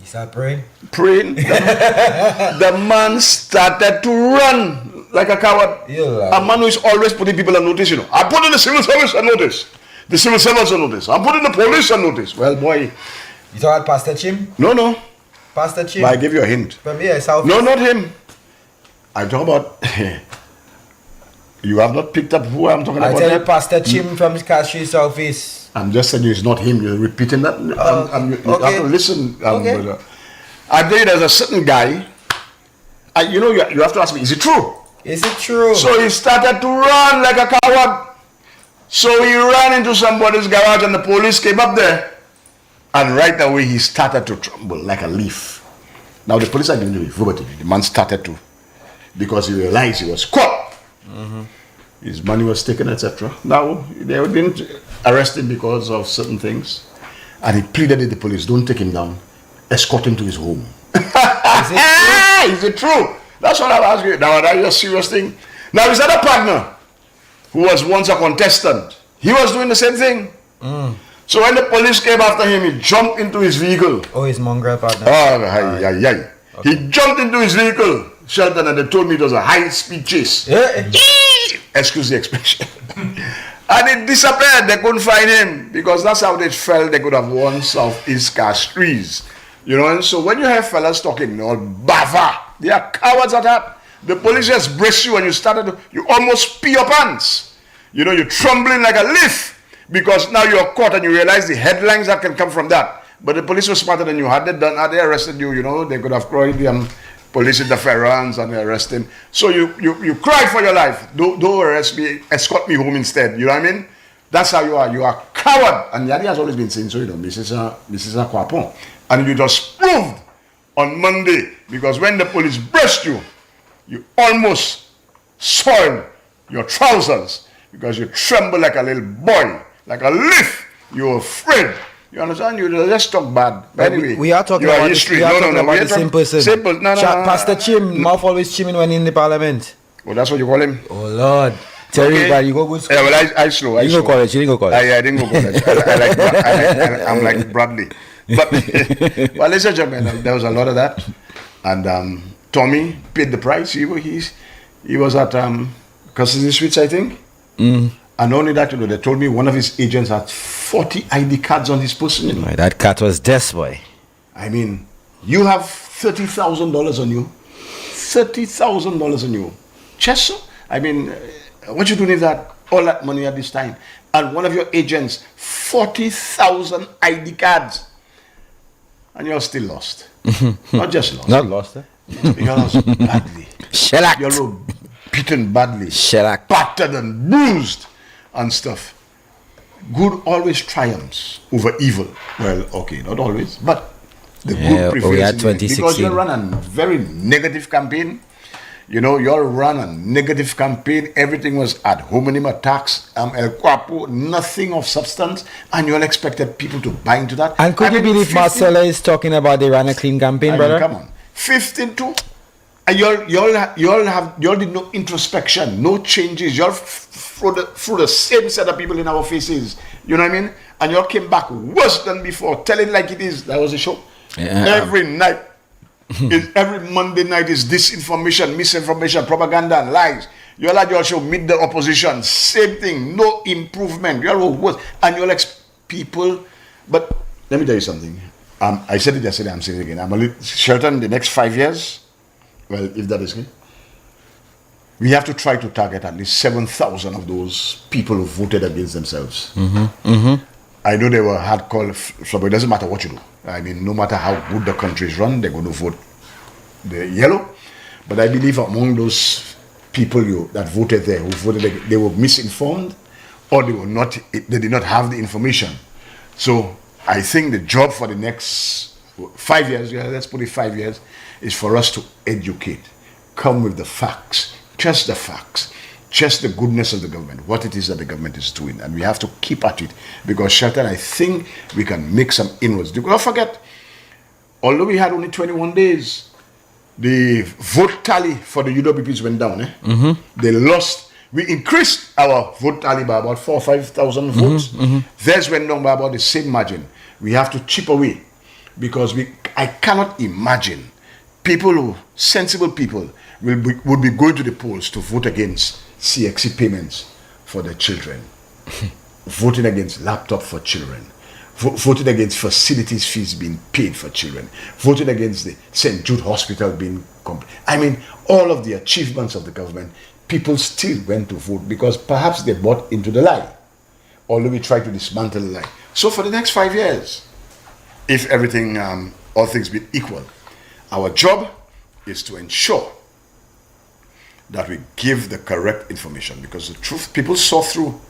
He started praying? Praying. The man started to run like a coward. A man who is always putting people on notice, I'm putting the civil service on notice. The civil servants on notice. I'm putting the police on notice. Well, boy. You talking about Pastor Chim? No. Pastor Chim? But I give you a hint. From here, South. No, not him. I talk about. You have not picked up who I'm talking about. I tell you, Pastor Chim from Castries Southeast. I'm just saying it's not him. You're repeating that. You have to listen. Okay. I tell you, there's a certain guy. You have to ask me, is it true? Is it true? So he started to run like a coward. So he ran into somebody's garage and the police came up there. And right away he started to tremble like a leaf. Now the police are giving you verbatim. The man started to, because he realized he was caught. His money was taken, etc. Now they didn't arrest him because of certain things. And he pleaded with the police, don't take him down. Escort him to his home. Is it true? That's what I'm asking. Now, that is a serious thing. Now, his other partner, who was once a contestant, he was doing the same thing. So when the police came after him, he jumped into his vehicle. Oh, his mongrel partner. Okay. He jumped into his vehicle, Shelton, and they told me it was a high-speed chase. Excuse the expression. And it disappeared. They couldn't find him because that's how they felt they could have won Southeast Castries. You know, and so when you have fellas talking all bava, they are cowards at that. The police just brace you and you almost pee your pants. You know, you're trembling like a leaf because now you're caught and you realize the headlines that can come from that. But the police were smarter than you. Had they arrested you, you know, they could have cried police interference and arrest him. So you cry for your life. Don't arrest me, escort me home instead. You know what I mean? That's how you are. You are a coward. And Yadi has always been saying so, you know, Mrs. Kwapon. And you just proved on Monday, because when the police brushed you, you almost soiled your trousers because you tremble like a little boy, like a leaf. You're afraid. You understand? You just talk bad. But anyway, we are talking about history. We are talking about the same person. Simple. No. Pastor Chim, mouth always chiming when in the parliament. Oh, that's what you call him? Oh, Lord. Tell everybody, you go good school. Yeah, well, I slow. You didn't go college. I didn't go college. I'm like Bradley. But, well, ladies and gentlemen, there was a lot of that. And Tommy paid the price. He was at Custody Suites, I think. And only that, you know, they told me one of his agents had 40 ID cards on his person. You know. That cat was death, boy. I mean, you have $30,000 on you. $30,000 on you. Just so? I mean, what you doing with that? All that money at this time. And one of your agents, 40,000 ID cards. And you're still lost. Not just lost. Not lost, eh? You're lost badly. Shellacked. You're beaten badly. Shellacked. Battered and bruised and stuff. Good always triumphs over evil. Well, okay, not always, but the good prevails. We had 2016. Because you run a very negative campaign. You know, you all run a negative campaign. Everything was ad hominem attacks, El Guapo, nothing of substance, and you all expected people to buy into that. And could you believe Marcella is talking about they ran a clean campaign, brother? Come on, 15-2. And you all did no introspection, no changes. You all threw the same set of people in our faces. You know what I mean? And you all came back worse than before. Tell it like it is. That was the show. Yeah. Every night. Every Monday night is disinformation, misinformation, propaganda, and lies. You all had your show meet the opposition, same thing, no improvement. You all were worse, and you all people. But let me tell you something. I said it yesterday. I'm saying it again. I'm a little Shelton. The next 5 years, well, if that is good, we have to try to target at least 7,000 of those people who voted against themselves. I know they were hardcore, but it doesn't matter what you do. I mean, no matter how good the country is run, they're going to vote the yellow. But I believe among those people that voted there, who voted, they were misinformed, or they did not have the information. So I think the job for the next 5 years, let's put it 5 years, is for us to educate, come with the facts, just the facts. Just the goodness of the government, what it is that the government is doing. And we have to keep at it. Because, Shelton, I think we can make some inroads. Do not forget, although we had only 21 days, the vote tally for the UWPs went down. They lost. We increased our vote tally by about 4,000 or 5,000 votes. Theirs went down by about the same margin. We have to chip away. Because I cannot imagine sensible people would be going to the polls to vote against CXC payments for their children, voting against laptop for children, voting against facilities fees being paid for children, voting against the St. Jude Hospital being I mean, all of the achievements of the government, people still went to vote because perhaps they bought into the lie, although we try to dismantle the lie. So for the next 5 years, if everything, all things being equal, our job is to ensure that we give the correct information, because the truth, people saw through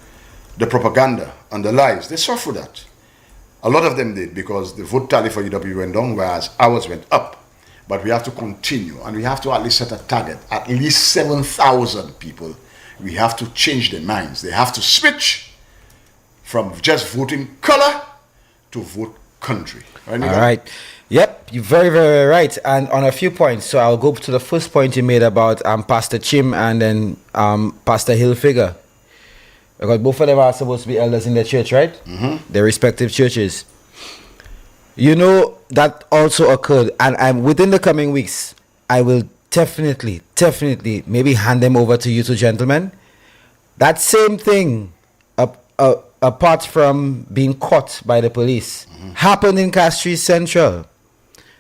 the propaganda and the lies. They saw through that. A lot of them did, because the vote tally for UW went down, whereas ours went up. But we have to continue, and we have to at least set a target, at least 7,000 people. We have to change their minds. They have to switch from just voting color to vote country. All right. Yep, you're very, very right. And on a few points, so I'll go to the first point you made about Pastor Chim and then Pastor Hilfiger. Because both of them are supposed to be elders in the church, right? Mm-hmm. Their respective churches. You know, that also occurred. And within the coming weeks, I will definitely, maybe hand them over to you two gentlemen. That same thing, apart from being caught by the police, happened in Castries Central.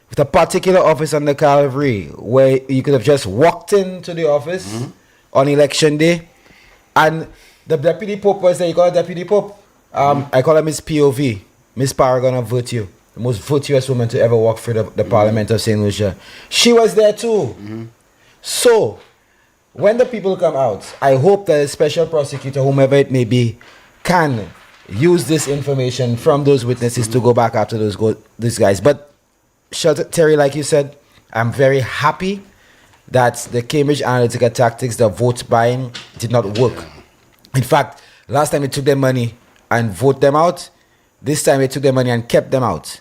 With a particular office on the Calvary where you could have just walked into the office on election day, and the deputy pope was there. You call her deputy pope? I call her Miss POV, Miss Paragon of Virtue, the most virtuous woman to ever walk through the Parliament of St. Lucia. She was there too. So, when the people come out, I hope that a special prosecutor, whomever it may be, can use this information from those witnesses to go back after these guys. But Shelton, Terry, like you said, I'm very happy that the Cambridge Analytica tactics, the vote buying, did not work. In fact, last time they took their money and vote them out. This time they took their money and kept them out.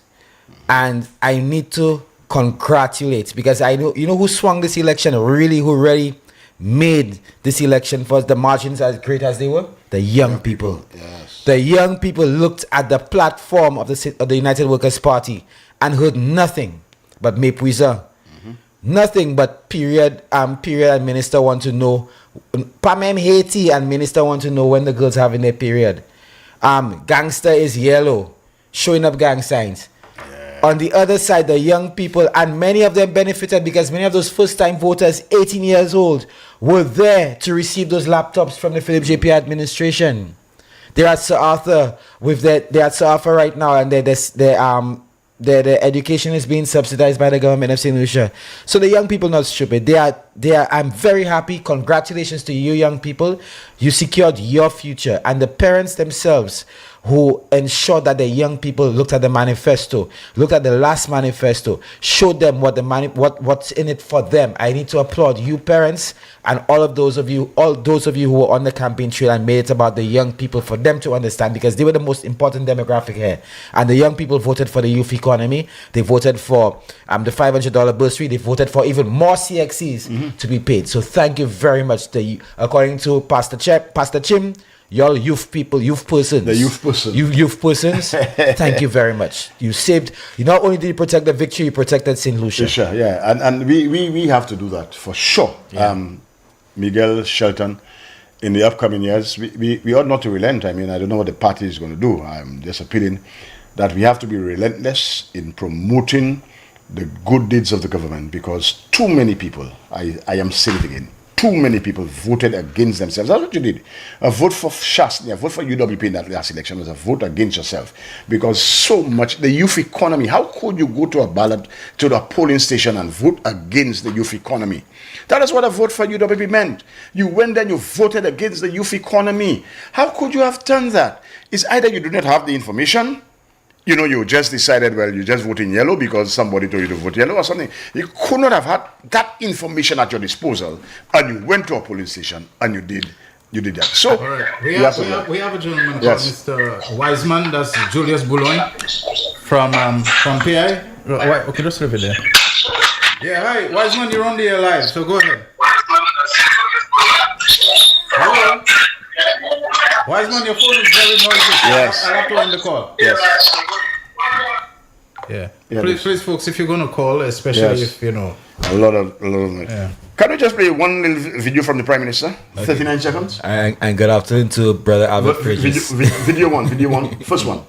And I need to congratulate, because I know, you know who swung this election, who really made this election for the margins as great as they were? The young people. Yes. The young people looked at the platform of the United Workers' Party and heard nothing but méprisant. Nothing but period and minister want to know. Pamem Haiti and minister want to know when the girls having their period. Gangster is yellow, showing up gang signs. On the other side, the young people, and many of them benefited because many of those first-time voters, 18 years old, were there to receive those laptops from the Philip JP administration. They're at Sir Arthur they're at Sir Arthur right now, and their education is being subsidized by the government of St. Lucia. So the young people not stupid. They are. I'm very happy. Congratulations to you, young people. You secured your future, and the parents themselves who ensured that the young people looked at the manifesto, looked at the last manifesto, showed them what's in it for them. I need to applaud you, parents, and all those of you who were on the campaign trail and made it about the young people, for them to understand, because they were the most important demographic here. And the young people voted for the youth economy. They voted for the $500 bursary. They voted for even more CXCs to be paid. So thank you very much. According to Pastor Chim, y'all youth people, youth persons. The youth person. Youth persons. Thank you very much. You not only did you protect the victory, you protected St. Lucia. Sure, yeah. And we have to do that for sure. Yeah. Miguel, Shelton, in the upcoming years, we ought not to relent. I mean, I don't know what the party is going to do. I'm just appealing that we have to be relentless in promoting the good deeds of the government, because too many people, I am saying it again, too many people voted against themselves. That's what you did. A vote for Shasni, a vote for UWP in that last election was a vote against yourself. Because so much, the youth economy, how could you go to a ballot, to the polling station and vote against the youth economy? That is what a vote for UWP meant. You went there and you voted against the youth economy. How could you have done that? It's either you do not have the information, you just decided, well, you just vote in yellow because somebody told you to vote yellow or something. You could not have had that information at your disposal, and you went to a polling station and you did that. So all right. We have a gentleman called Mr. Wiseman. That's Julius Boulogne from PI. Okay, just leave it there. Yeah, hi, Wiseman, you're on the air live, so go ahead. Hello. Wiseman, your phone is very noisy. Yes. I'll have to end the call. Yes. Yeah. Please, folks, if you're going to call, especially if a lot of yeah. Can we just play one little video from the Prime Minister? 39 seconds. And good afternoon to Brother Albert Bridges. Video one. First one.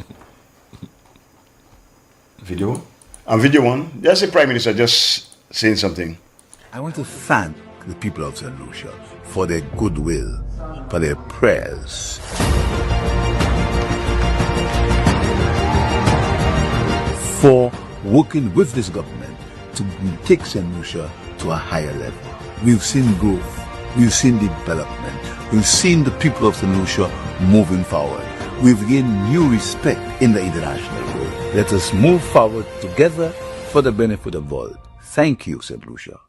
Video one. And video one. There's the Prime Minister just saying something. I want to thank the people of St. Lucia for their goodwill, for their prayers. For working with this government to take St. Lucia to a higher level. We've seen growth, we've seen development, we've seen the people of St. Lucia moving forward. We've gained new respect in the international world. Let us move forward together for the benefit of all. Thank you, St. Lucia.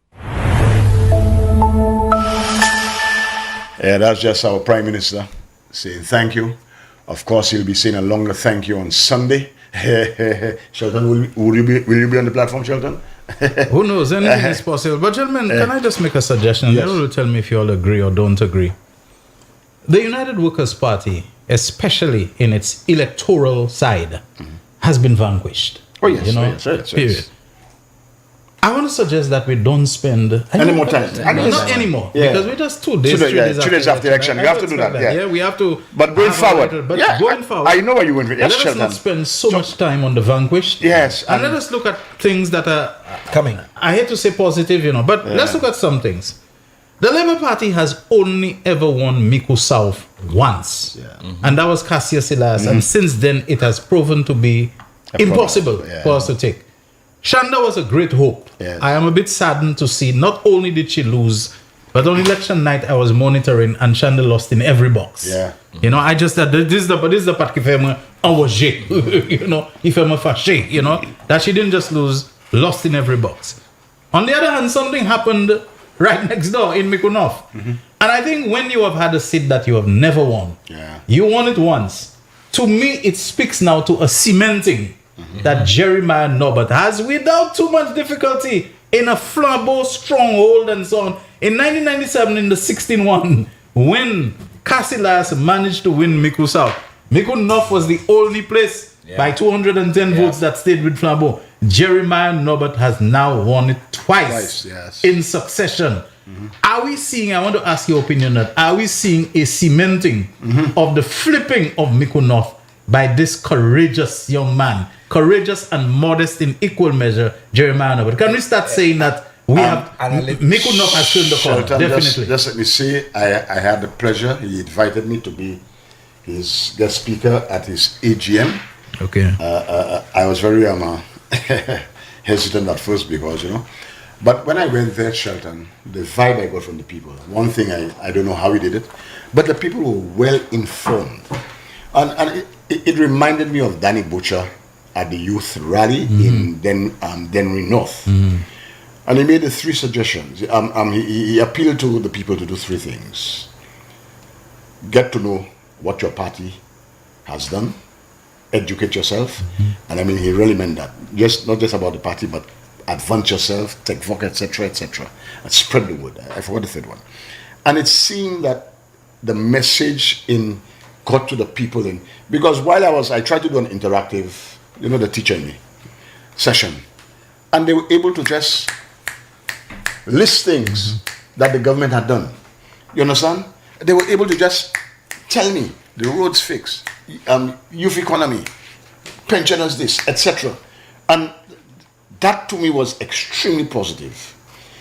Yeah, that's just our Prime Minister saying thank you. Of course, he'll be saying a longer thank you on Sunday Shelton, will you be on the platform, Shelton? Who knows? Anything is possible. But gentlemen, can I just make a suggestion? Yes. You will tell me if you all agree or don't agree. The United Workers' Party, especially in its electoral side, has been vanquished. Oh, yes. You know, yes. period. I want to suggest that we don't spend any more time. Not anymore, because we're just 2 days, 3 days after the election. You have to do that. Yeah, we have to. But going forward, going forward, I know where you went with. Yes, let us not spend so much time on the vanquished. Yes, and let us look at things that are coming. I hate to say positive, but let's look at some things. The Labour Party has only ever won Miku South once, and that was Cassius Silas, and since then it has proven to be impossible for us to take. Shanda was a great hope. I am a bit saddened to see not only did she lose, but on election night I was monitoring and Shanda lost in every box. I just said this is the part ifema awaje, ifema fashe, that she didn't just lose, lost in every box. On the other hand, something happened right next door in Mikunov. And I think when you have had a seat that you have never won, you won it once. To me, it speaks now to a cementing that Jeremiah Norbert has without too much difficulty in a Flambeau stronghold and so on. In 1997, in the 16-1, when Cassilas managed to win Miku South, Miku North was the only place by 210 votes that stayed with Flambeau. Jeremiah Norbert has now won it twice in succession. Are we seeing, I want to ask your opinion, that are we seeing a cementing of the flipping of Miku North by this courageous young man, courageous and modest in equal measure, Jeremiah Norbert? Can we start saying that we have Miku North has turned the corner? Definitely. Just let me say, I had the pleasure. He invited me to be his guest speaker at his AGM. Okay. I was very hesitant at first because, but when I went there, Shelton, the vibe I got from the people, one thing I don't know how he did it, but the people were well informed. And it reminded me of Danny Butcher at the youth rally in Denry North. And he made the 3 suggestions. He appealed to the people to do 3 things. Get to know what your party has done, educate yourself, and he really meant that. Not just about the party, but advance yourself, take vote, etc., and spread the word. I forgot the 3rd one. And it's seeing that the message got to the people because while I tried to do an interactive, the teacher in me session, and they were able to just list things that the government had done. You understand? They were able to just tell me the roads fixed, youth economy, pensioners this, etc. And that to me was extremely positive.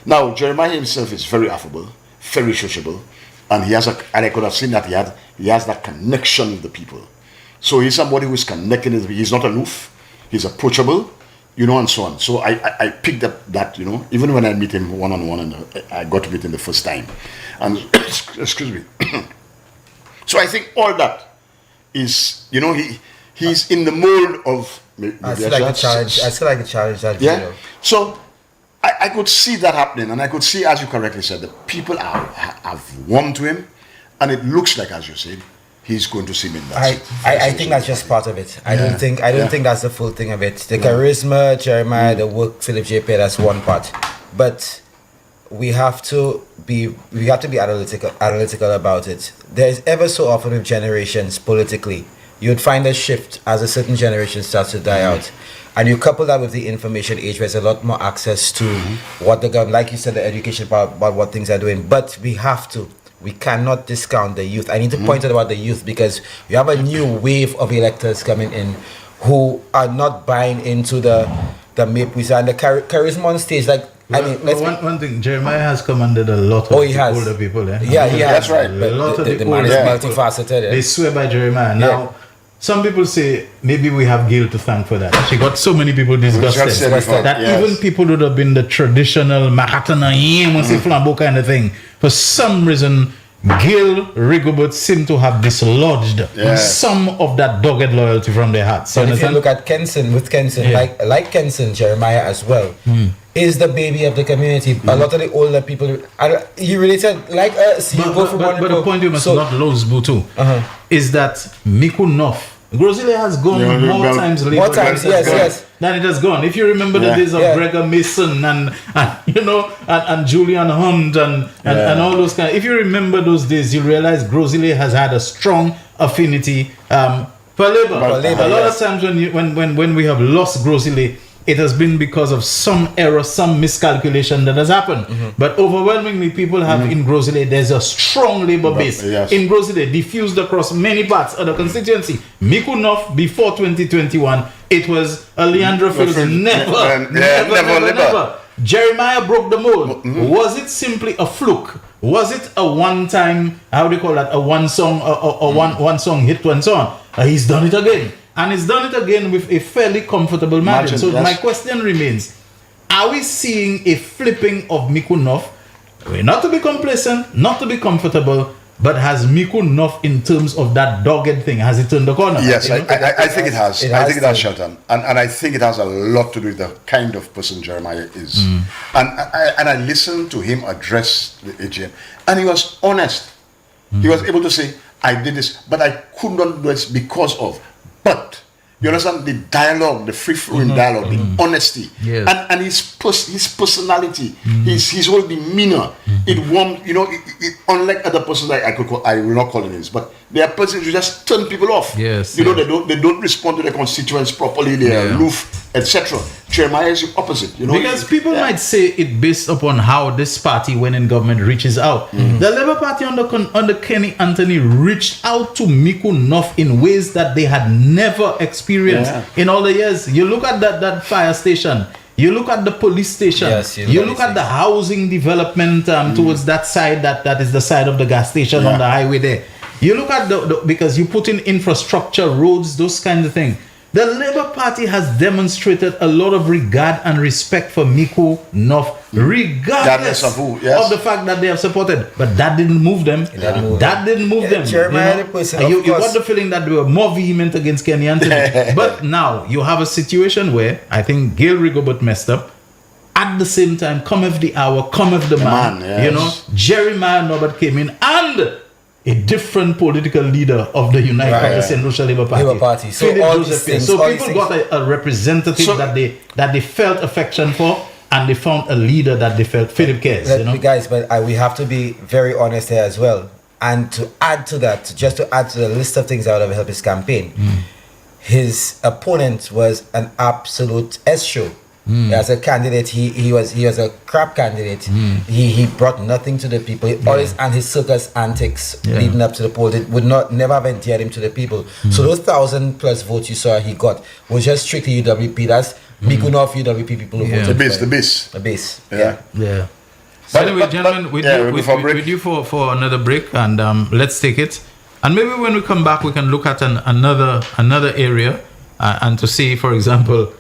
Now, Jeremiah himself is very affable, very sociable, and and I could have seen that he has that connection with the people. So he's somebody who is connected. He's not aloof. He's approachable, and so on. So I picked up that, even when I meet him one-on-one, and I got to meet him the first time. And, excuse me. So I think all that is, he's in the mold of... I feel like a challenge. That So I could see that happening, and I could see, as you correctly said, the people have warmed to him, and it looks like, as you said, he's going to see him in that. I think that's just part of it. I don't think that's the full thing of it. The charisma, Jeremiah, the work, Philip J. Perry, that's one part. But we have to be analytical about it. There's ever so often with generations politically, you'd find a shift as a certain generation starts to die out. And you couple that with the information age, where there's a lot more access to what the government, like you said, the education part, about what things are doing. But we cannot discount the youth. I need to point out about the youth, because we have a new wave of electors coming in who are not buying into the MAPE and the charisma on stage. One thing, Jeremiah has commanded a lot of older people. Yeah, that's right. A lot of the man is multifaceted. They swear by Jeremiah. Now, some people say maybe we have Gail to thank for that. She got so many people disgusted that even people would have been the traditional Mahatana Flambeau kind of thing. For some reason, Gail Rigobert seemed to have dislodged some of that dogged loyalty from their hearts. So if you look at Kenson, like Kenson, Jeremiah as well, is the baby of the community. A lot of the older people, he related but the point you must not lose, Butu, is that Miku North Groseley has gone more times More times, yes. than it has gone. If you remember the days of Gregor Mason and Julian Hunt and all those kind. If you remember those days, you realize Groseley has had a strong affinity for Labour. A lot of times when we have lost Groseley, it has been because of some error, some miscalculation that has happened. But overwhelmingly, people have in Groseley, there's a strong Labour base. In Groseley, diffused across many parts of the constituency. Miku North, before 2021, it was a Leandra Fields. Never. Jeremiah broke the mold. Was it simply a fluke? Was it a one-time, how do you call that, a one-song one song hit and so on? He's done it again. And he's done it again with a fairly comfortable margin. So my question remains, are we seeing a flipping of Miku North? Not to be complacent, not to be comfortable, but has Miku North, in terms of that dogged thing, has it turned the corner? Yes, I think it has. I think it has, Shelton. And I think it has a lot to do with the kind of person Jeremiah is. And I listened to him address the AGM, and he was honest. He was able to say, I did this, but I could not do this because of. But you understand the dialogue, the free-flowing dialogue, the honesty, and his personality, his whole demeanor. It warmed, unlike other persons I will not call names, but there are persons who just turn people off. They don't respond to their constituents properly. They are aloof, etc. Jeremiah is the opposite. Because people might say it based upon how this party, when in government, reaches out. The Labour Party under Kenny Anthony reached out to Miku North in ways that they had never experienced in all the years. You look at that fire station. You look at the police station. You look at the housing development towards that side. That is the side of the gas station on the highway there. You look at because you put in infrastructure, roads, those kinds of things. The Labour Party has demonstrated a lot of regard and respect for Miku North, regardless of the fact that they have supported. But that didn't move them. That didn't move them. Jeremiah, you got the feeling that they were more vehement against Kenny Anthony. But now you have a situation where I think Gail Rigobert messed up. At the same time, cometh the hour, cometh the man. Jeremiah Norbert came in, and a different political leader of the the St. Lucia Labour Party. So all these things, so people got a representative that they felt affection for, and they found a leader that they felt Philip cares. Guys, but we have to be very honest here as well. And to add to that, just to add to the list of things that would have helped his campaign, his opponent was an absolute S-show. As a candidate, he was a crap candidate. He brought nothing to the people. And his circus antics leading up to the poll would never have endeared him to the people. So those 1,000+ votes you saw he got was just strictly UWP. That's Miku North UWP people who voted. The base. So anyway, gentlemen, with you for another break, and let's take it. And maybe when we come back, we can look at another area and to see, for example,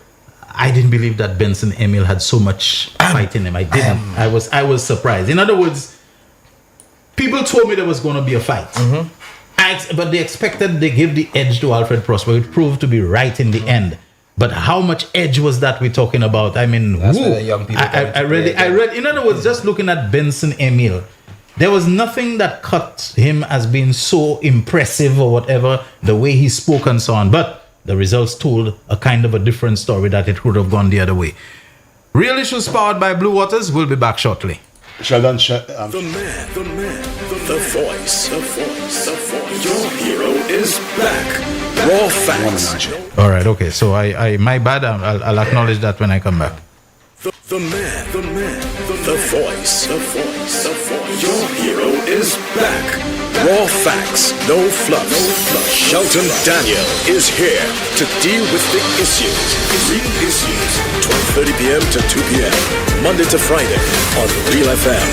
I didn't believe that Benson Emil had so much fight in him. I didn't. I was surprised. In other words, people told me there was going to be a fight. But they gave the edge to Alfred Prosper. It proved to be right in the end. But how much edge was that we're talking about? I mean, that's where the young people I read, in other words, just looking at Benson Emil, there was nothing that cut him as being so impressive or whatever, the way he spoke and so on. But the results told a kind of a different story, that it could have gone the other way. Real Issues powered by Blue Waters. We'll be back shortly. The voice. Your hero is back. Raw facts. All right, okay. So I my bad. I'll acknowledge that when I come back. The voice. Your hero is back. Raw facts, no fluff. Shelton Daniel is here to deal with the issues. Real Issues, 12:30 p.m. to 2 p.m. Monday to Friday on Real FM.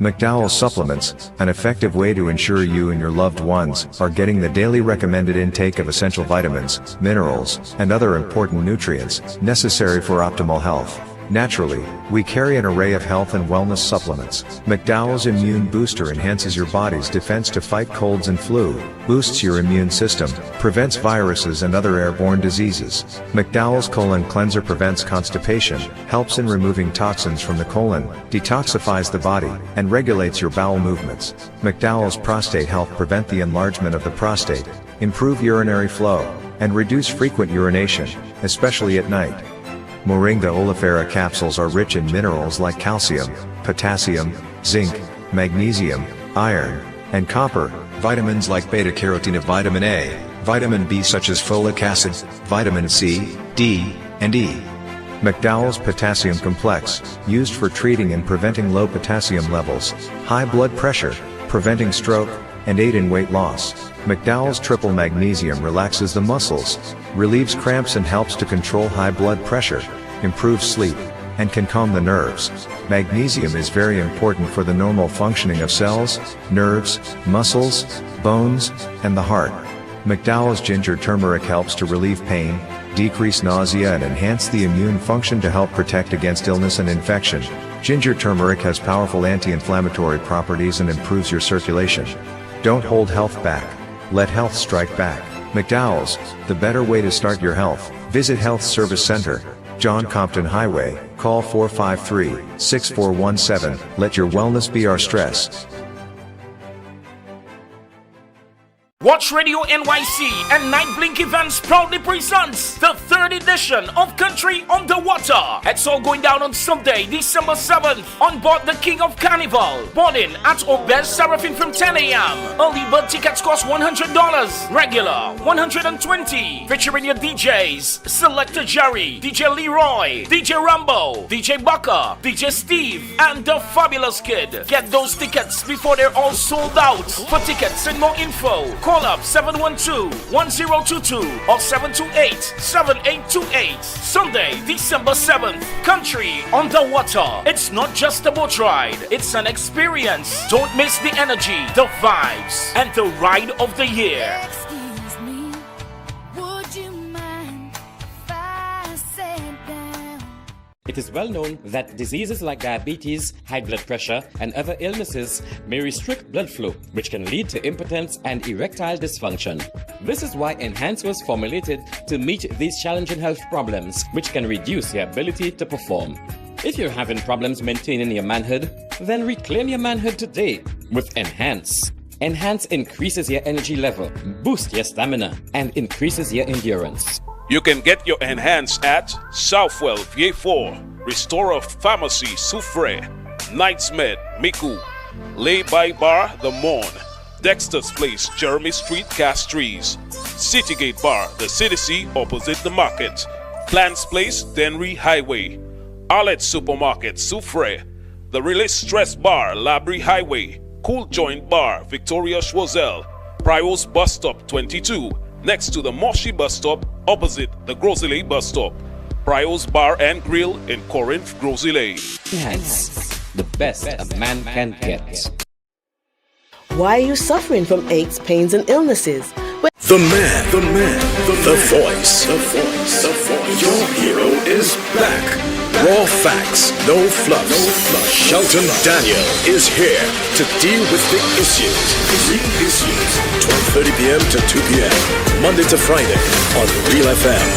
McDowell's supplements, an effective way to ensure you and your loved ones are getting the daily recommended intake of essential vitamins, minerals, and other important nutrients necessary for optimal health. Naturally, we carry an array of health and wellness supplements. McDowell's Immune Booster enhances your body's defense to fight colds and flu, boosts your immune system, prevents viruses and other airborne diseases. McDowell's Colon Cleanser prevents constipation, helps in removing toxins from the colon, detoxifies the body, and regulates your bowel movements. McDowell's Prostate Health prevent the enlargement of the prostate, improve urinary flow, and reduce frequent urination, especially at night. Moringa oleifera capsules are rich in minerals like calcium, potassium, zinc, magnesium, iron, and copper, vitamins like beta-carotene of vitamin A, vitamin B such as folic acid, vitamin C, D, and E. McDowell's Potassium Complex, used for treating and preventing low potassium levels, high blood pressure, preventing stroke, and aid in weight loss. McDowell's Triple Magnesium relaxes the muscles, relieves cramps and helps to control high blood pressure, improves sleep, and can calm the nerves. Magnesium is very important for the normal functioning of cells, nerves, muscles, bones, and the heart. McDowell's Ginger Turmeric helps to relieve pain, decrease nausea and enhance the immune function to help protect against illness and infection. Ginger turmeric has powerful anti-inflammatory properties and improves your circulation. Don't hold health back. Let health strike back. McDowell's, the better way to start your health. Visit Health Service Center, John Compton Highway, call 453-6417. Let your wellness be our stress. Watch Radio NYC and Night Blink Events proudly presents the 3rd edition of Country on the Water. It's all going down on Sunday, December 7th, on board the King of Carnival. Boarding at Obez Seraphim from 10 a.m. Early bird tickets cost $100, regular $120. Featuring your DJs, Selector Jerry, DJ Leroy, DJ Rambo, DJ Bucker, DJ Steve, and the Fabulous Kid. Get those tickets before they're all sold out. For tickets and more info, call up 712-1022 or 728-7828. Sunday, December 7th, Country on the Water. It's not just a boat ride, it's an experience. Don't miss the energy, the vibes, and the ride of the year. Excuse me, would you mind if I sat down? It is well known that diseases like diabetes, high blood pressure, and other illnesses may restrict blood flow, which can lead to impotence and erectile dysfunction. This is why Enhance was formulated to meet these challenging health problems, which can reduce your ability to perform. If you're having problems maintaining your manhood, then reclaim your manhood today with Enhance. Enhance increases your energy level, boosts your stamina, and increases your endurance. You can get your Enhance at Southwell VA4, Restorer Pharmacy Soufre, Knights Med Miku, Lay by Bar The Morn, Dexter's Place Jeremy Street Castries, Citygate Bar The City opposite the market, Plants Place Denry Highway, Arlette Supermarket Soufre, The Release Stress Bar Labrie Highway, Cool Joint Bar Victoria Schwazel, Prios Bus Stop 22, next to the Moshi Bus Stop opposite the Grosley Bus Stop. Prios Bar and Grill in Corinth, Grosley. Enhance, the best a man can get. Why are you suffering from aches, pains, and illnesses? The man, the voice. Your hero is back. Raw facts, no fluffs. Shelton Daniel is here to deal with the issues. 12:30 p.m. to 2 p.m. Monday to Friday on Real FM.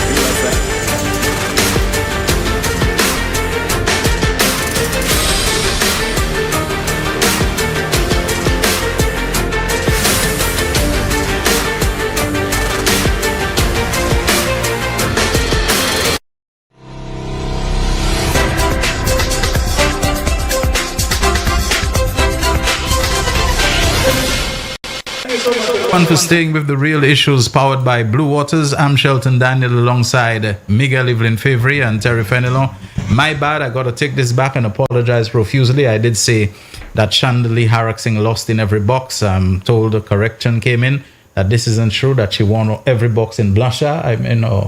For staying with the real issues powered by Blue Waters. I'm Shelton Daniel alongside Miguel Evelyn Favre and Terry Fenelon. My bad, I gotta take this back and apologize profusely. I did say that Chandelier Harraxing lost in every box. I'm told the correction came in that this isn't true, that she won every box in Blusher,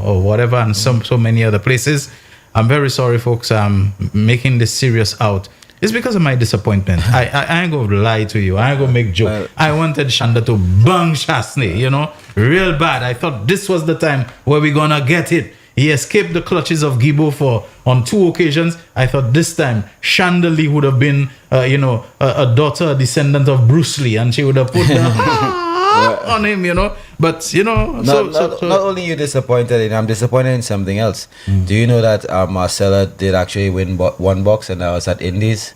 or whatever, and so many other places. I'm very sorry, folks. I'm making this serious out. It's because of my disappointment. I ain't going to lie to you. I ain't going to make joke. I wanted Shonda to bang Shastney, real bad. I thought this was the time where we're going to get it. He escaped the clutches of Gibo on 2 occasions. I thought this time Shonda Lee would have been, a daughter, a descendant of Bruce Lee, and she would have put the on him, But, not only you disappointed, I'm disappointed in something else. Do you know that Marcella did actually win one box, and that was at Indies?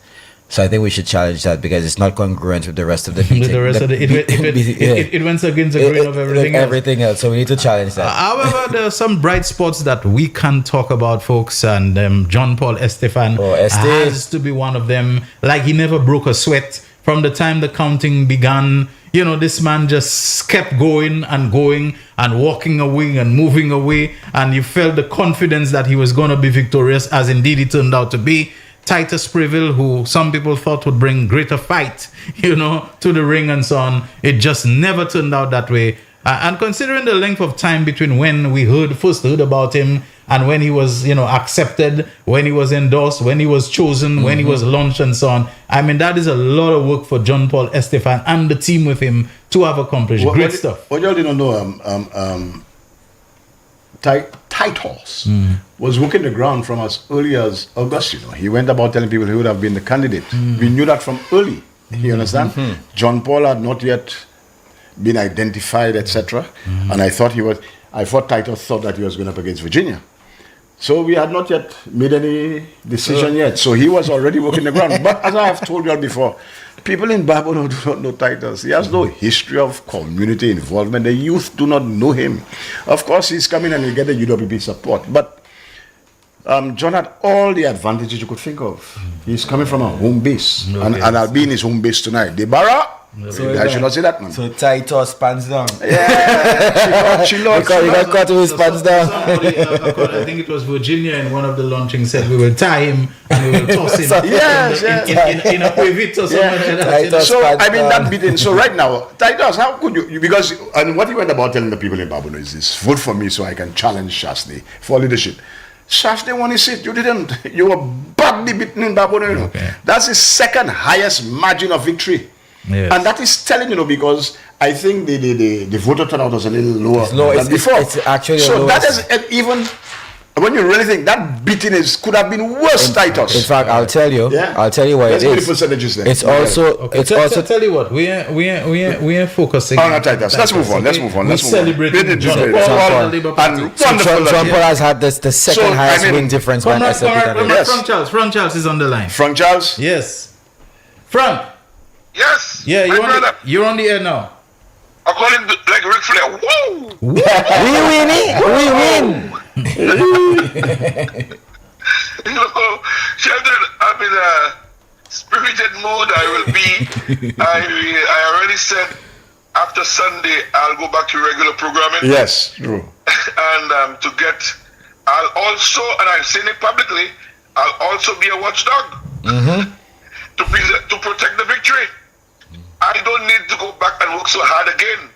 So I think we should challenge that because it's not congruent with the rest of the beating. It went against the grain of everything else. So we need to challenge that. However, there are some bright spots that we can talk about, folks, and John Paul Estefan has to be one of them. Like, he never broke a sweat from the time the counting began. This man just kept going and walking away and moving away, and you felt the confidence that he was going to be victorious, as indeed he turned out to be. Titus Preville, who some people thought would bring greater fight, to the ring and so on. It just never turned out that way. And considering the length of time between when we first heard about him and when he was, accepted, when he was endorsed, when he was chosen, when he was launched and so on. I mean, that is a lot of work for John Paul Estefan and the team with him to have accomplished great stuff. What y'all didn't know, Titus was working the ground from as early as August. He went about telling people he would have been the candidate. We knew that from early. You understand? John Paul had not yet been identified, etc. And I thought Titus thought that he was going up against Virginia. So we had not yet made any decision yet. So he was already working the ground. But as I have told you all before, people in Barbados do not know Titus. He has no history of community involvement. The youth do not know him. Of course, he's coming and he'll get the UWP support. But John had all the advantages you could think of. He's coming from a home base. And I'll be in his home base tonight. Deborah! I should not say that, man. So Titus pants down. Yeah, she lost. Because he got caught with his pants down. I think it was Virginia in one of the launching said we will tie him and we will toss him in a pivot or something like that. So I mean that beating. So right now, Titus, how could you? Because and what he went about telling the people in Barbados is this: vote for me so I can challenge Shastney for leadership. Shastney won his seat. You didn't. You were badly beaten in Barbados. Okay. That's his second highest margin of victory. Yes. And that is telling, because I think the voter turnout was a little lower than before. It's actually so that is even when you really think that beating could have been worse, Titus. In fact, I'll tell you what it is. Percentages then. It's also tell you what we are focusing on Titus. Let's move on. Let's celebrate John Paul has had the second highest win difference by SLP. Frank Charles is on the line. Frank Charles? Yes. Frank. Yes. Yeah, you're on the air now. I'm calling like Ric Flair. Whoa! We win! Shelton, I'm in a spirited mood. I will be. I already said after Sunday I'll go back to regular programming. Yes, true. And I'll also, and I'm saying it publicly, I'll also be a watchdog to protect the victory. I don't need to go back and work so hard again.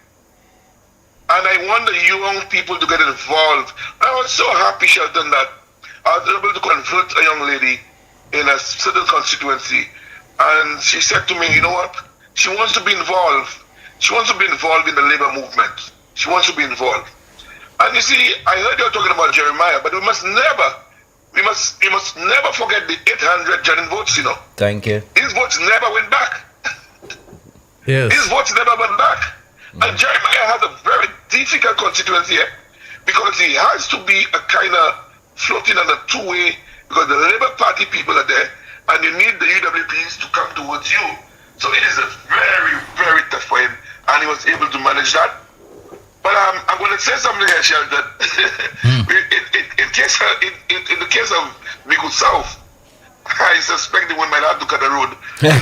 And I want the young people to get involved. I was so happy, Shelton, that I was able to convert a young lady in a certain constituency. And she said to me, you know what? She wants to be involved. She wants to be involved in the labor movement. She wants to be involved. And you see, I heard you talking about Jeremiah, but we must never forget the 800 genuine votes, Thank you. His votes never went back. Yes. His votes never went back. And Jeremiah has a very difficult constituency here because he has to be a kind of floating on a two-way because the Labour Party people are there and you need the UWPs to come towards you. So it is a very, very tough for him and he was able to manage that. But I'm going to say something here, Shelton. in the case of Migu South, I suspect the one might have to cut the road and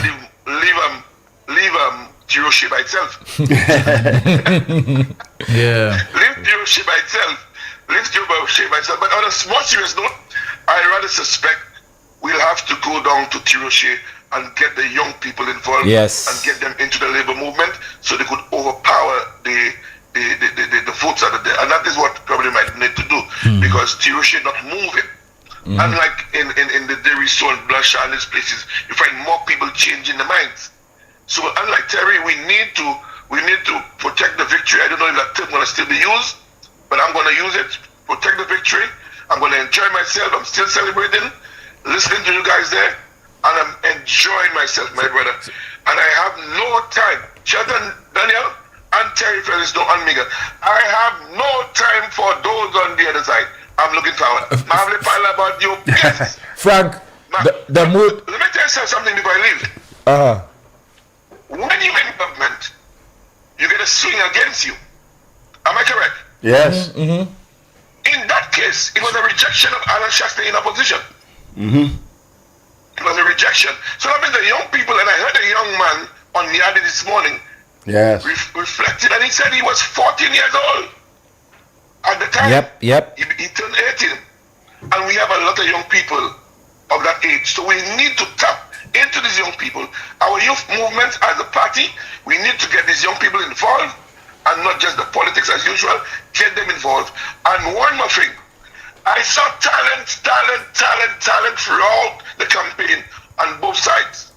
leave Tiroshi by itself. Leave Tiroshi by itself. But on a more serious note, I rather suspect we'll have to go down to Tiroshi and get the young people involved and get them into the labor movement so they could overpower the votes that are there. And that is what probably might need to do because Tiroshi not moving. Unlike in the Dairy Stone, Blush, and these places, you find more people changing their minds. So unlike Terry, we need to protect the victory. I don't know if that term gonna still be used, but I'm gonna use it. Protect the victory. I'm gonna enjoy myself. I'm still celebrating, listening to you guys there, and I'm enjoying myself, my brother. And I have no time. Shelton, Daniel, and Terry Felix, no Amiga. I have no time for those on the other side. I'm looking forward. I have a pile about you. Yes. Frank, the mood. Let me tell you something before I leave. When you're in government, you get a swing against you. Am I correct? Yes. In that case, it was a rejection of Alan Shasta in opposition. It was a rejection. So that means the young people, and I heard a young man on Yadi this morning reflected, and he said he was 14 years old at the time. Yep. He turned 18. And we have a lot of young people of that age. So we need to tap into these young people. Our youth movement as a party, we need to get these young people involved, and not just the politics as usual, get them involved. And one more thing, I saw talent throughout the campaign on both sides.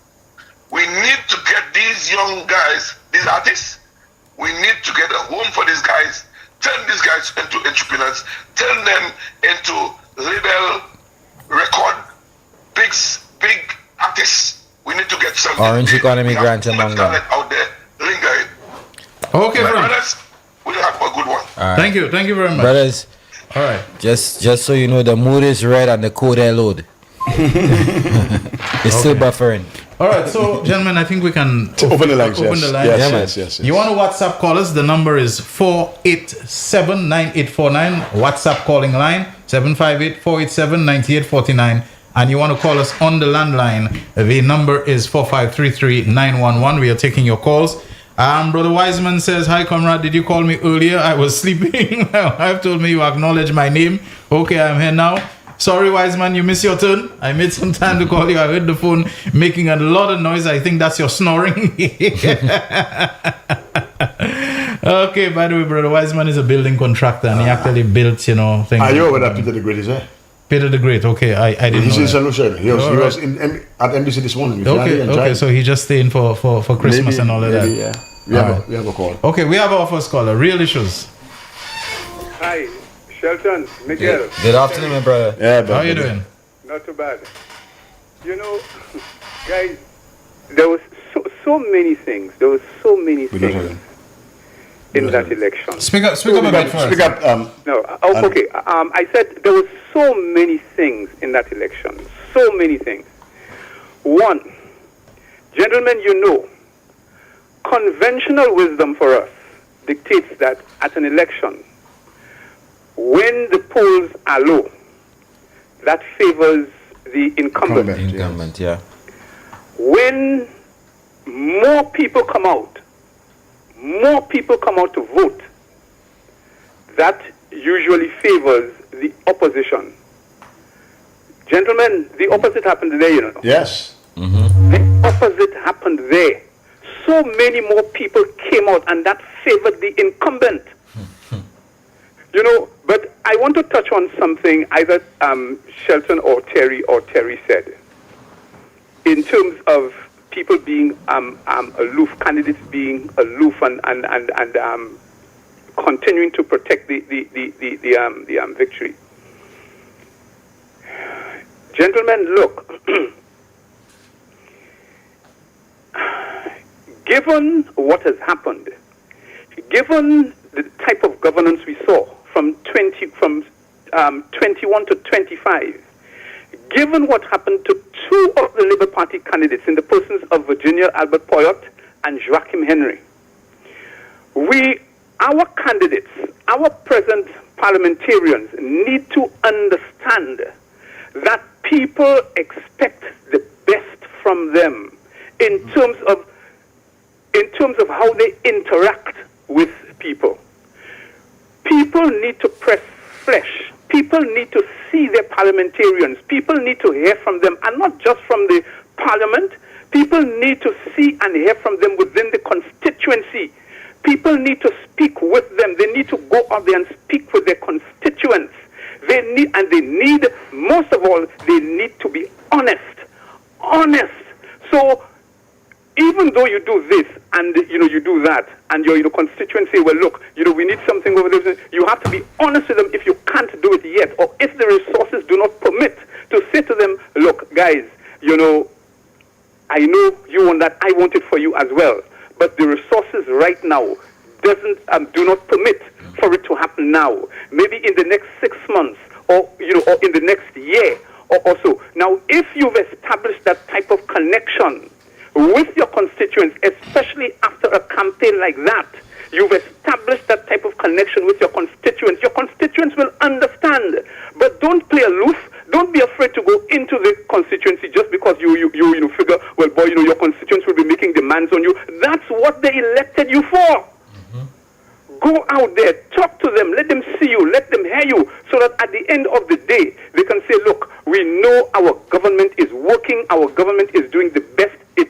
We need to get these young guys, these artists, we need to get a home for these guys, turn these guys into entrepreneurs, turn them into label, record, big artists. We need to get something. Orange economy grant among them. Out there lingering. Okay, brothers, we'll have a good one. Right. Thank you very much, brothers. All right. Just so you know, the mood is red and the code air load. It's still buffering. All right, so gentlemen, I think we can open the lines. Yes. You want to WhatsApp call us? The number is 487-9849. WhatsApp calling line 758-487-9849. And you want to call us on the landline? The number is 4533-911. We are taking your calls. Brother Wiseman says, "Hi, comrade. Did you call me earlier? I was sleeping. I've told me you acknowledge my name. Okay, I'm here now. Sorry, Wiseman, you missed your turn. I made some time to call you. I heard the phone making a lot of noise. I think that's your snoring." Okay, by the way, Brother Wiseman is a building contractor, and he actually built, things. Are you aware that Peter the Great is there? Peter the Great, okay, I didn't know. He's in St. that. Lucia. He was at NBC this morning. Okay, so he's just staying for Christmas and all of that. Yeah. We have a call. Okay, we have our first caller. Real issues. Hi, Shelton, Miguel. Good afternoon, my brother. How are you doing? Not too bad. Guys, there was so many things. There was so many things in that election. Speak up a bit first. Speak up. Okay. I said there was so many things in that election. So many things. One, gentlemen, conventional wisdom for us dictates that at an election, when the polls are low, that favors the incumbent. Yeah. When more people come out to vote, that usually favors the opposition. Gentlemen, the opposite happened there, Yes. The opposite happened there. So many more people came out, and that favored the incumbent. But I want to touch on something either Shelton or Terry said. In terms of people being aloof, candidates being aloof and continuing to protect the victory. Gentlemen, look, given what has happened, given the type of governance we saw from 21 to 25, given what happened to two of the Labour Party candidates in the persons of Virginia Albert Poyot and Joachim Henry, our candidates, our present parliamentarians need to understand that people expect the best from them in terms of how they interact with people. People need to press flesh. People need to see their parliamentarians. People need to hear from them, and not just from the parliament. People need to see and hear from them within the constituency. People need to speak with them. They need to go out there and speak with their constituents. They need, most of all, they need to be honest. Honest. So, even though you do this and you do that, and your constituents say, well, look, we need something over there, you have to be honest with them if you can't do it yet, or if the resources do not permit, to say to them, look, guys, I know you want that, I want it for you as well, but the resources right now do not permit for it to happen now. Maybe in the next 6 months, or in the next year or so. Now, if you've established that type of connection with your constituents, especially after a campaign like that, you've established that type of connection with your constituents. Your constituents will understand. But don't play aloof. Don't be afraid to go into the constituency just because you figure, well, boy, your constituents will be making demands on you. That's what they elected you for. Go out there, talk to them, let them see you, let them hear you, so that at the end of the day, they can say, look, we know our government is working, our government is doing the best it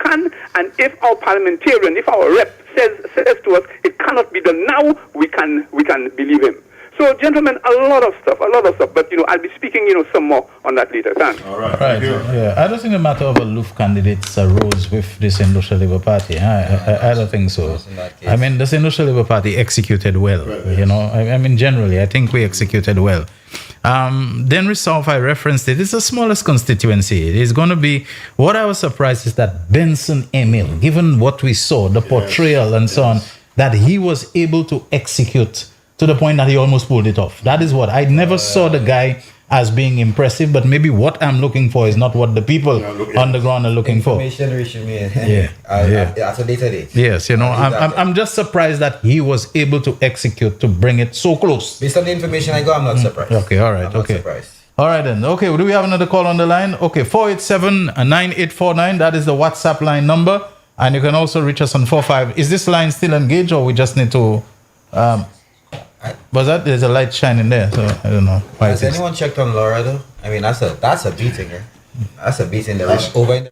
can, and if our parliamentarian, if our rep says to us, it cannot be done now, we can believe him. So, gentlemen, a lot of stuff, but, I'll be speaking, some more on that later. Thanks. All right. Yeah, I don't think the matter of aloof candidates arose with the Industrial Labour Party. I don't think so. I mean, the Industrial Labour Party executed well, I mean, generally, I think we executed well. Then Resolve, I referenced it. It's the smallest constituency. It is going to be, what I was surprised is that Benson Emil, given what we saw, the portrayal and so on, that he was able to execute to the point that he almost pulled it off. That is what I never saw the guy as being impressive, but maybe what I'm looking for is not what the people on the ground are looking for. Information reaching me. At a later date. Yes, I'm just surprised that he was able to execute to bring it so close. Based on the information I got, I'm not surprised. Okay, all right, I'm not surprised. All right then. Okay, do we have another call on the line? Okay, 487-9849. That is the WhatsApp line number, and you can also reach us on 45. Is this line still engaged, or we just need to? There's a light shining there, so I don't know. Has anyone checked on Laura though? I mean, that's a beating, eh? That's a beating. There is over in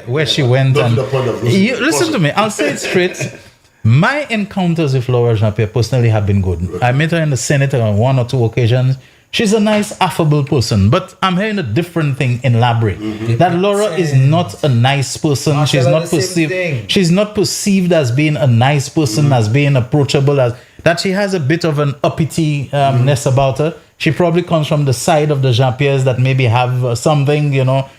where she went and listen to me. I'll say it straight. My encounters with Laura Jean-Pierre personally have been good. I met her in the Senate on 1 or 2 occasions. She's a nice, affable person, but I'm hearing a different thing in Labrie. That Laura is not a nice person. She's not perceived. She's not perceived as being a nice person, as being approachable. As that, she has a bit of an uppity-ness about her. She probably comes from the side of the Jean-Pierres that maybe have something,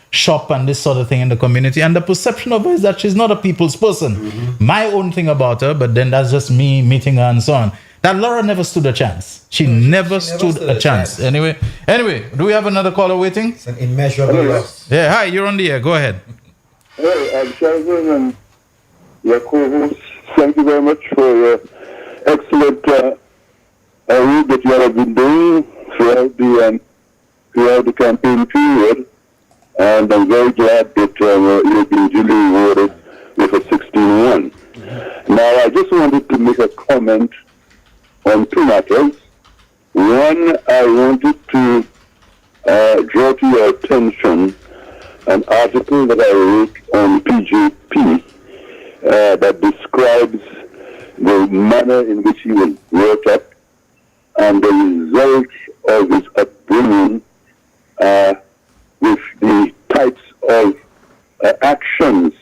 shop and this sort of thing in the community. And the perception of her is that she's not a people's person. My own thing about her, but then that's just me meeting her and so on. That Laura never stood a chance. She never stood a chance. Anyway, do we have another caller waiting? It's an immeasurable loss. Yeah, hi, you're on the air. Go ahead. Hey, I'm Shelton and your co-host. Thank you very much for your excellent work that you have been doing throughout the campaign period. And I'm very glad that you've been duly rewarded with a 16-1. Now, I just wanted to make a comment on 2 matters. One, I wanted to draw to your attention an article that I wrote on PJP that describes the manner in which he was brought up and the results of his upbringing with the types of actions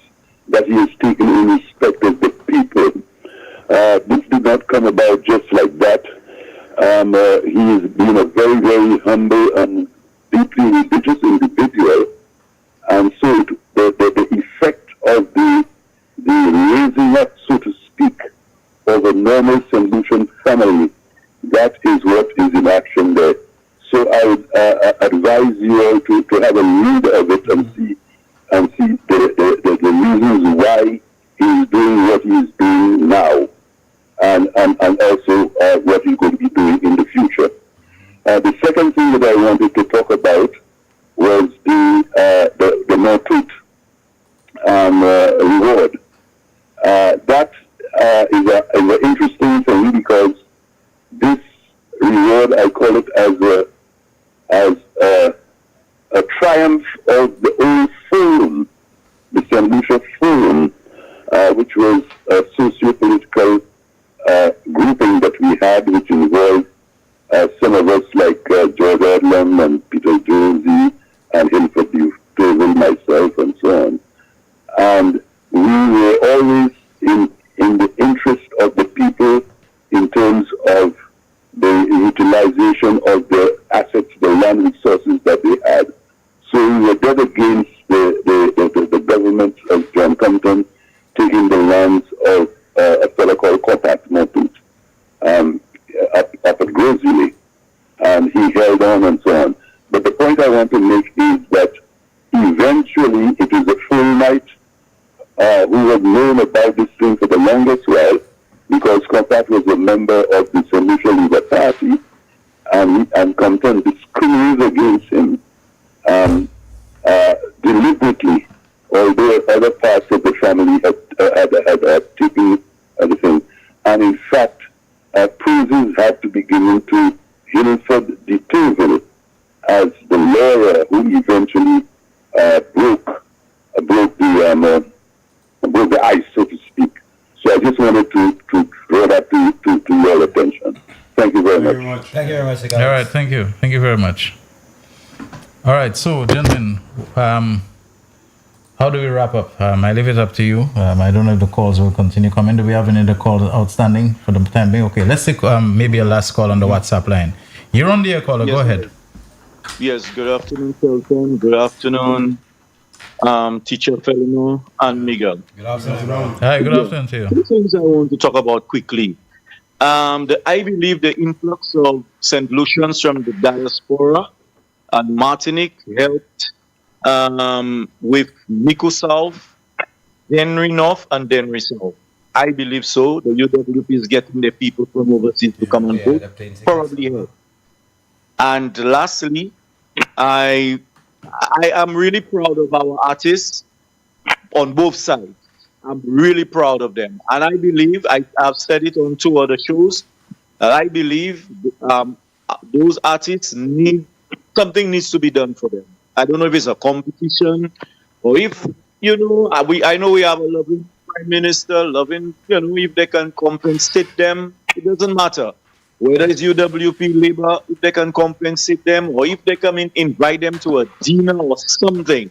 that he has taken in respect of the people. This did not come about just like that. He has been a very, very humble and deeply religious individual, and so the effect of the raising up, so to speak, of a normal St. Lucian family, that is what is in action there. So I would advise you all to have a read of it and see the reasons why he is doing what he is doing now, and also what he's going to be doing in the future. The second thing that I wanted to talk about was the Northoot reward. That is an interesting thing, because this reward, I call it as a triumph of the old forum, the St. Lucia Forum, which was a socio-political which involved some of us like George Adlam and Peter Jonesy and Hilford Table, myself, and so on. And we were always in the interest of the people in terms of the utilization of the assets, the land resources that they had. So we were dead against the government of John Compton taking the lands of a fellow called Copat Montut up at Grosville, and he held on and so on. But the point I want to make is that eventually it was a full night who had known about this thing for the longest while, because Copat was a member of the St. Lucia Labour Party, and Compton discriminated against him deliberately, although other parts of the family had taken the thing. And in fact, praises had to be given to Hilford de Turville as the lawyer who eventually broke the ice, so to speak. So I just wanted to draw that to your attention. Thank you very much. Thank you very much. All right, thank you. Thank you very much. All right, so gentlemen, how do we wrap up? I leave it up to you. I don't know if the calls will continue coming. Do we have any other calls outstanding for the time being? Okay, let's take maybe a last call on the WhatsApp line. You're on the air, caller. Yes, go ahead. Yes, good afternoon, Shelton. Good afternoon, Teacher Felino and Miguel. Good afternoon. Hi, good afternoon to you. Two things I want to talk about quickly. I believe the influx of St. Lucians from the diaspora and Martinique helped with Miku South, Denry North, and Denry South. I believe so. The UWP is getting the people from overseas to come and vote. Probably help. And lastly, I am really proud of our artists on both sides. I'm really proud of them. And I believe, I've said it on 2 other shows, I believe those artists something needs to be done for them. I don't know if it's a competition or if, I know we have a loving Prime Minister, if they can compensate them, it doesn't matter. Whether it's UWP Labour, if they can compensate them, or if they come in, invite them to a dinner or something.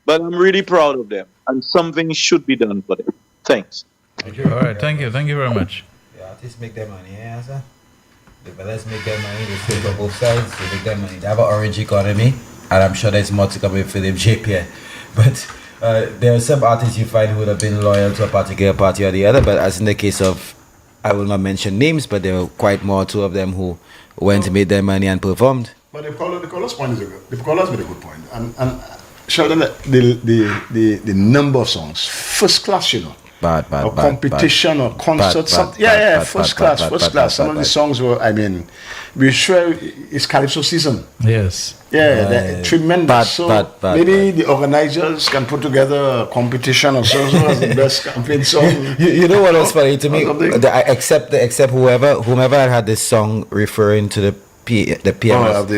But I'm really proud of them, and something should be done for them. Thanks. All right, thank you. Thank you very much. The artists make their money, yeah, sir? The fellas make their money, they stay on both sides, they make their money. They have an orange economy, and I'm sure there's more to come with Philip JPA. But there are some artists you find who would have been loyal to a particular party or the other, but as in the case of, I will not mention names, but there were quite more, 2 of them who went and made their money and performed. But the caller's point is the caller's made a good point. And Sheldon, the number of songs, first class, Bad. Competition or concert, first class. Some of the songs were, we're sure it's Calypso season. Yes. Yeah, tremendous. Maybe the organizers can put together a competition or so as the best campaign song. You know what was funny to me? Except whomever had this song referring to the PMS.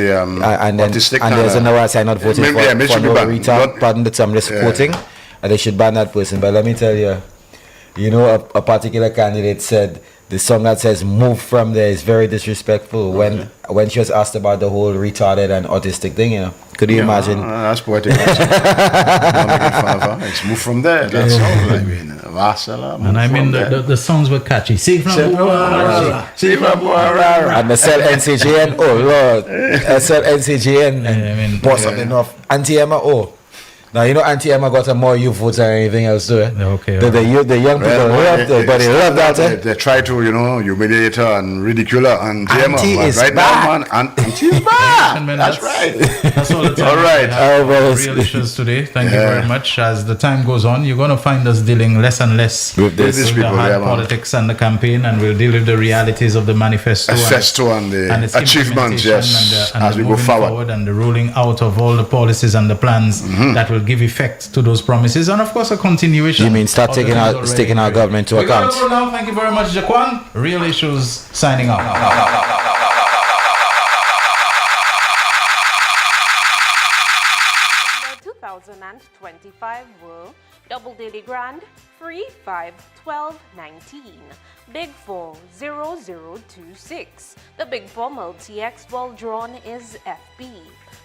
And there's another side not voting for no retard. Pardon the term, just quoting. And they should ban that person. But let me tell you, a particular candidate said the song that says "move from there" is very disrespectful. When she was asked about the whole retarded and autistic thing, could you imagine? That's poetic. It's "move from there." That's all. And the songs were catchy. See from and the cell NCGN. Oh Lord, cell NCGN. Boss of the North. Auntie Emma. Oh. Now, Auntie Emma got a more youth votes than anything else, too. Okay. The young people love it, but they love that. They try to, humiliate her and ridicule her. Auntie Emma, is right back. now, man. Auntie is back. That's right. That's all the time. All right. Real issues today. Thank you very much. As the time goes on, you're going to find us dealing less and less with the hard politics and the campaign, and we'll deal with the realities of the manifesto and the achievements, yes, and as we go forward. And the rolling out of all the policies and the plans that will give effect to those promises, and of course a continuation. You mean start taking our government to account? We're gonna go now. Thank you very much, Jaquan. Real Issues signing off. The 2025 World Double Daily Grand free 51219. Big 4 0026. The Big 4 Multi-X ball drawn is FB.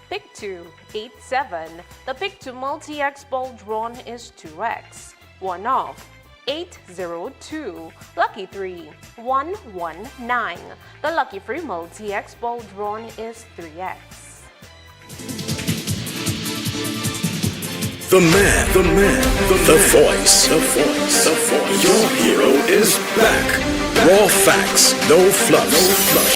Pick 2 87. The Pick 2 Multi-X ball drawn is 2X. One off 802. Lucky 3 119. The Lucky 3 Multi-X ball drawn is 3X. The man, the voice. Your hero is back. Raw facts, no fluff.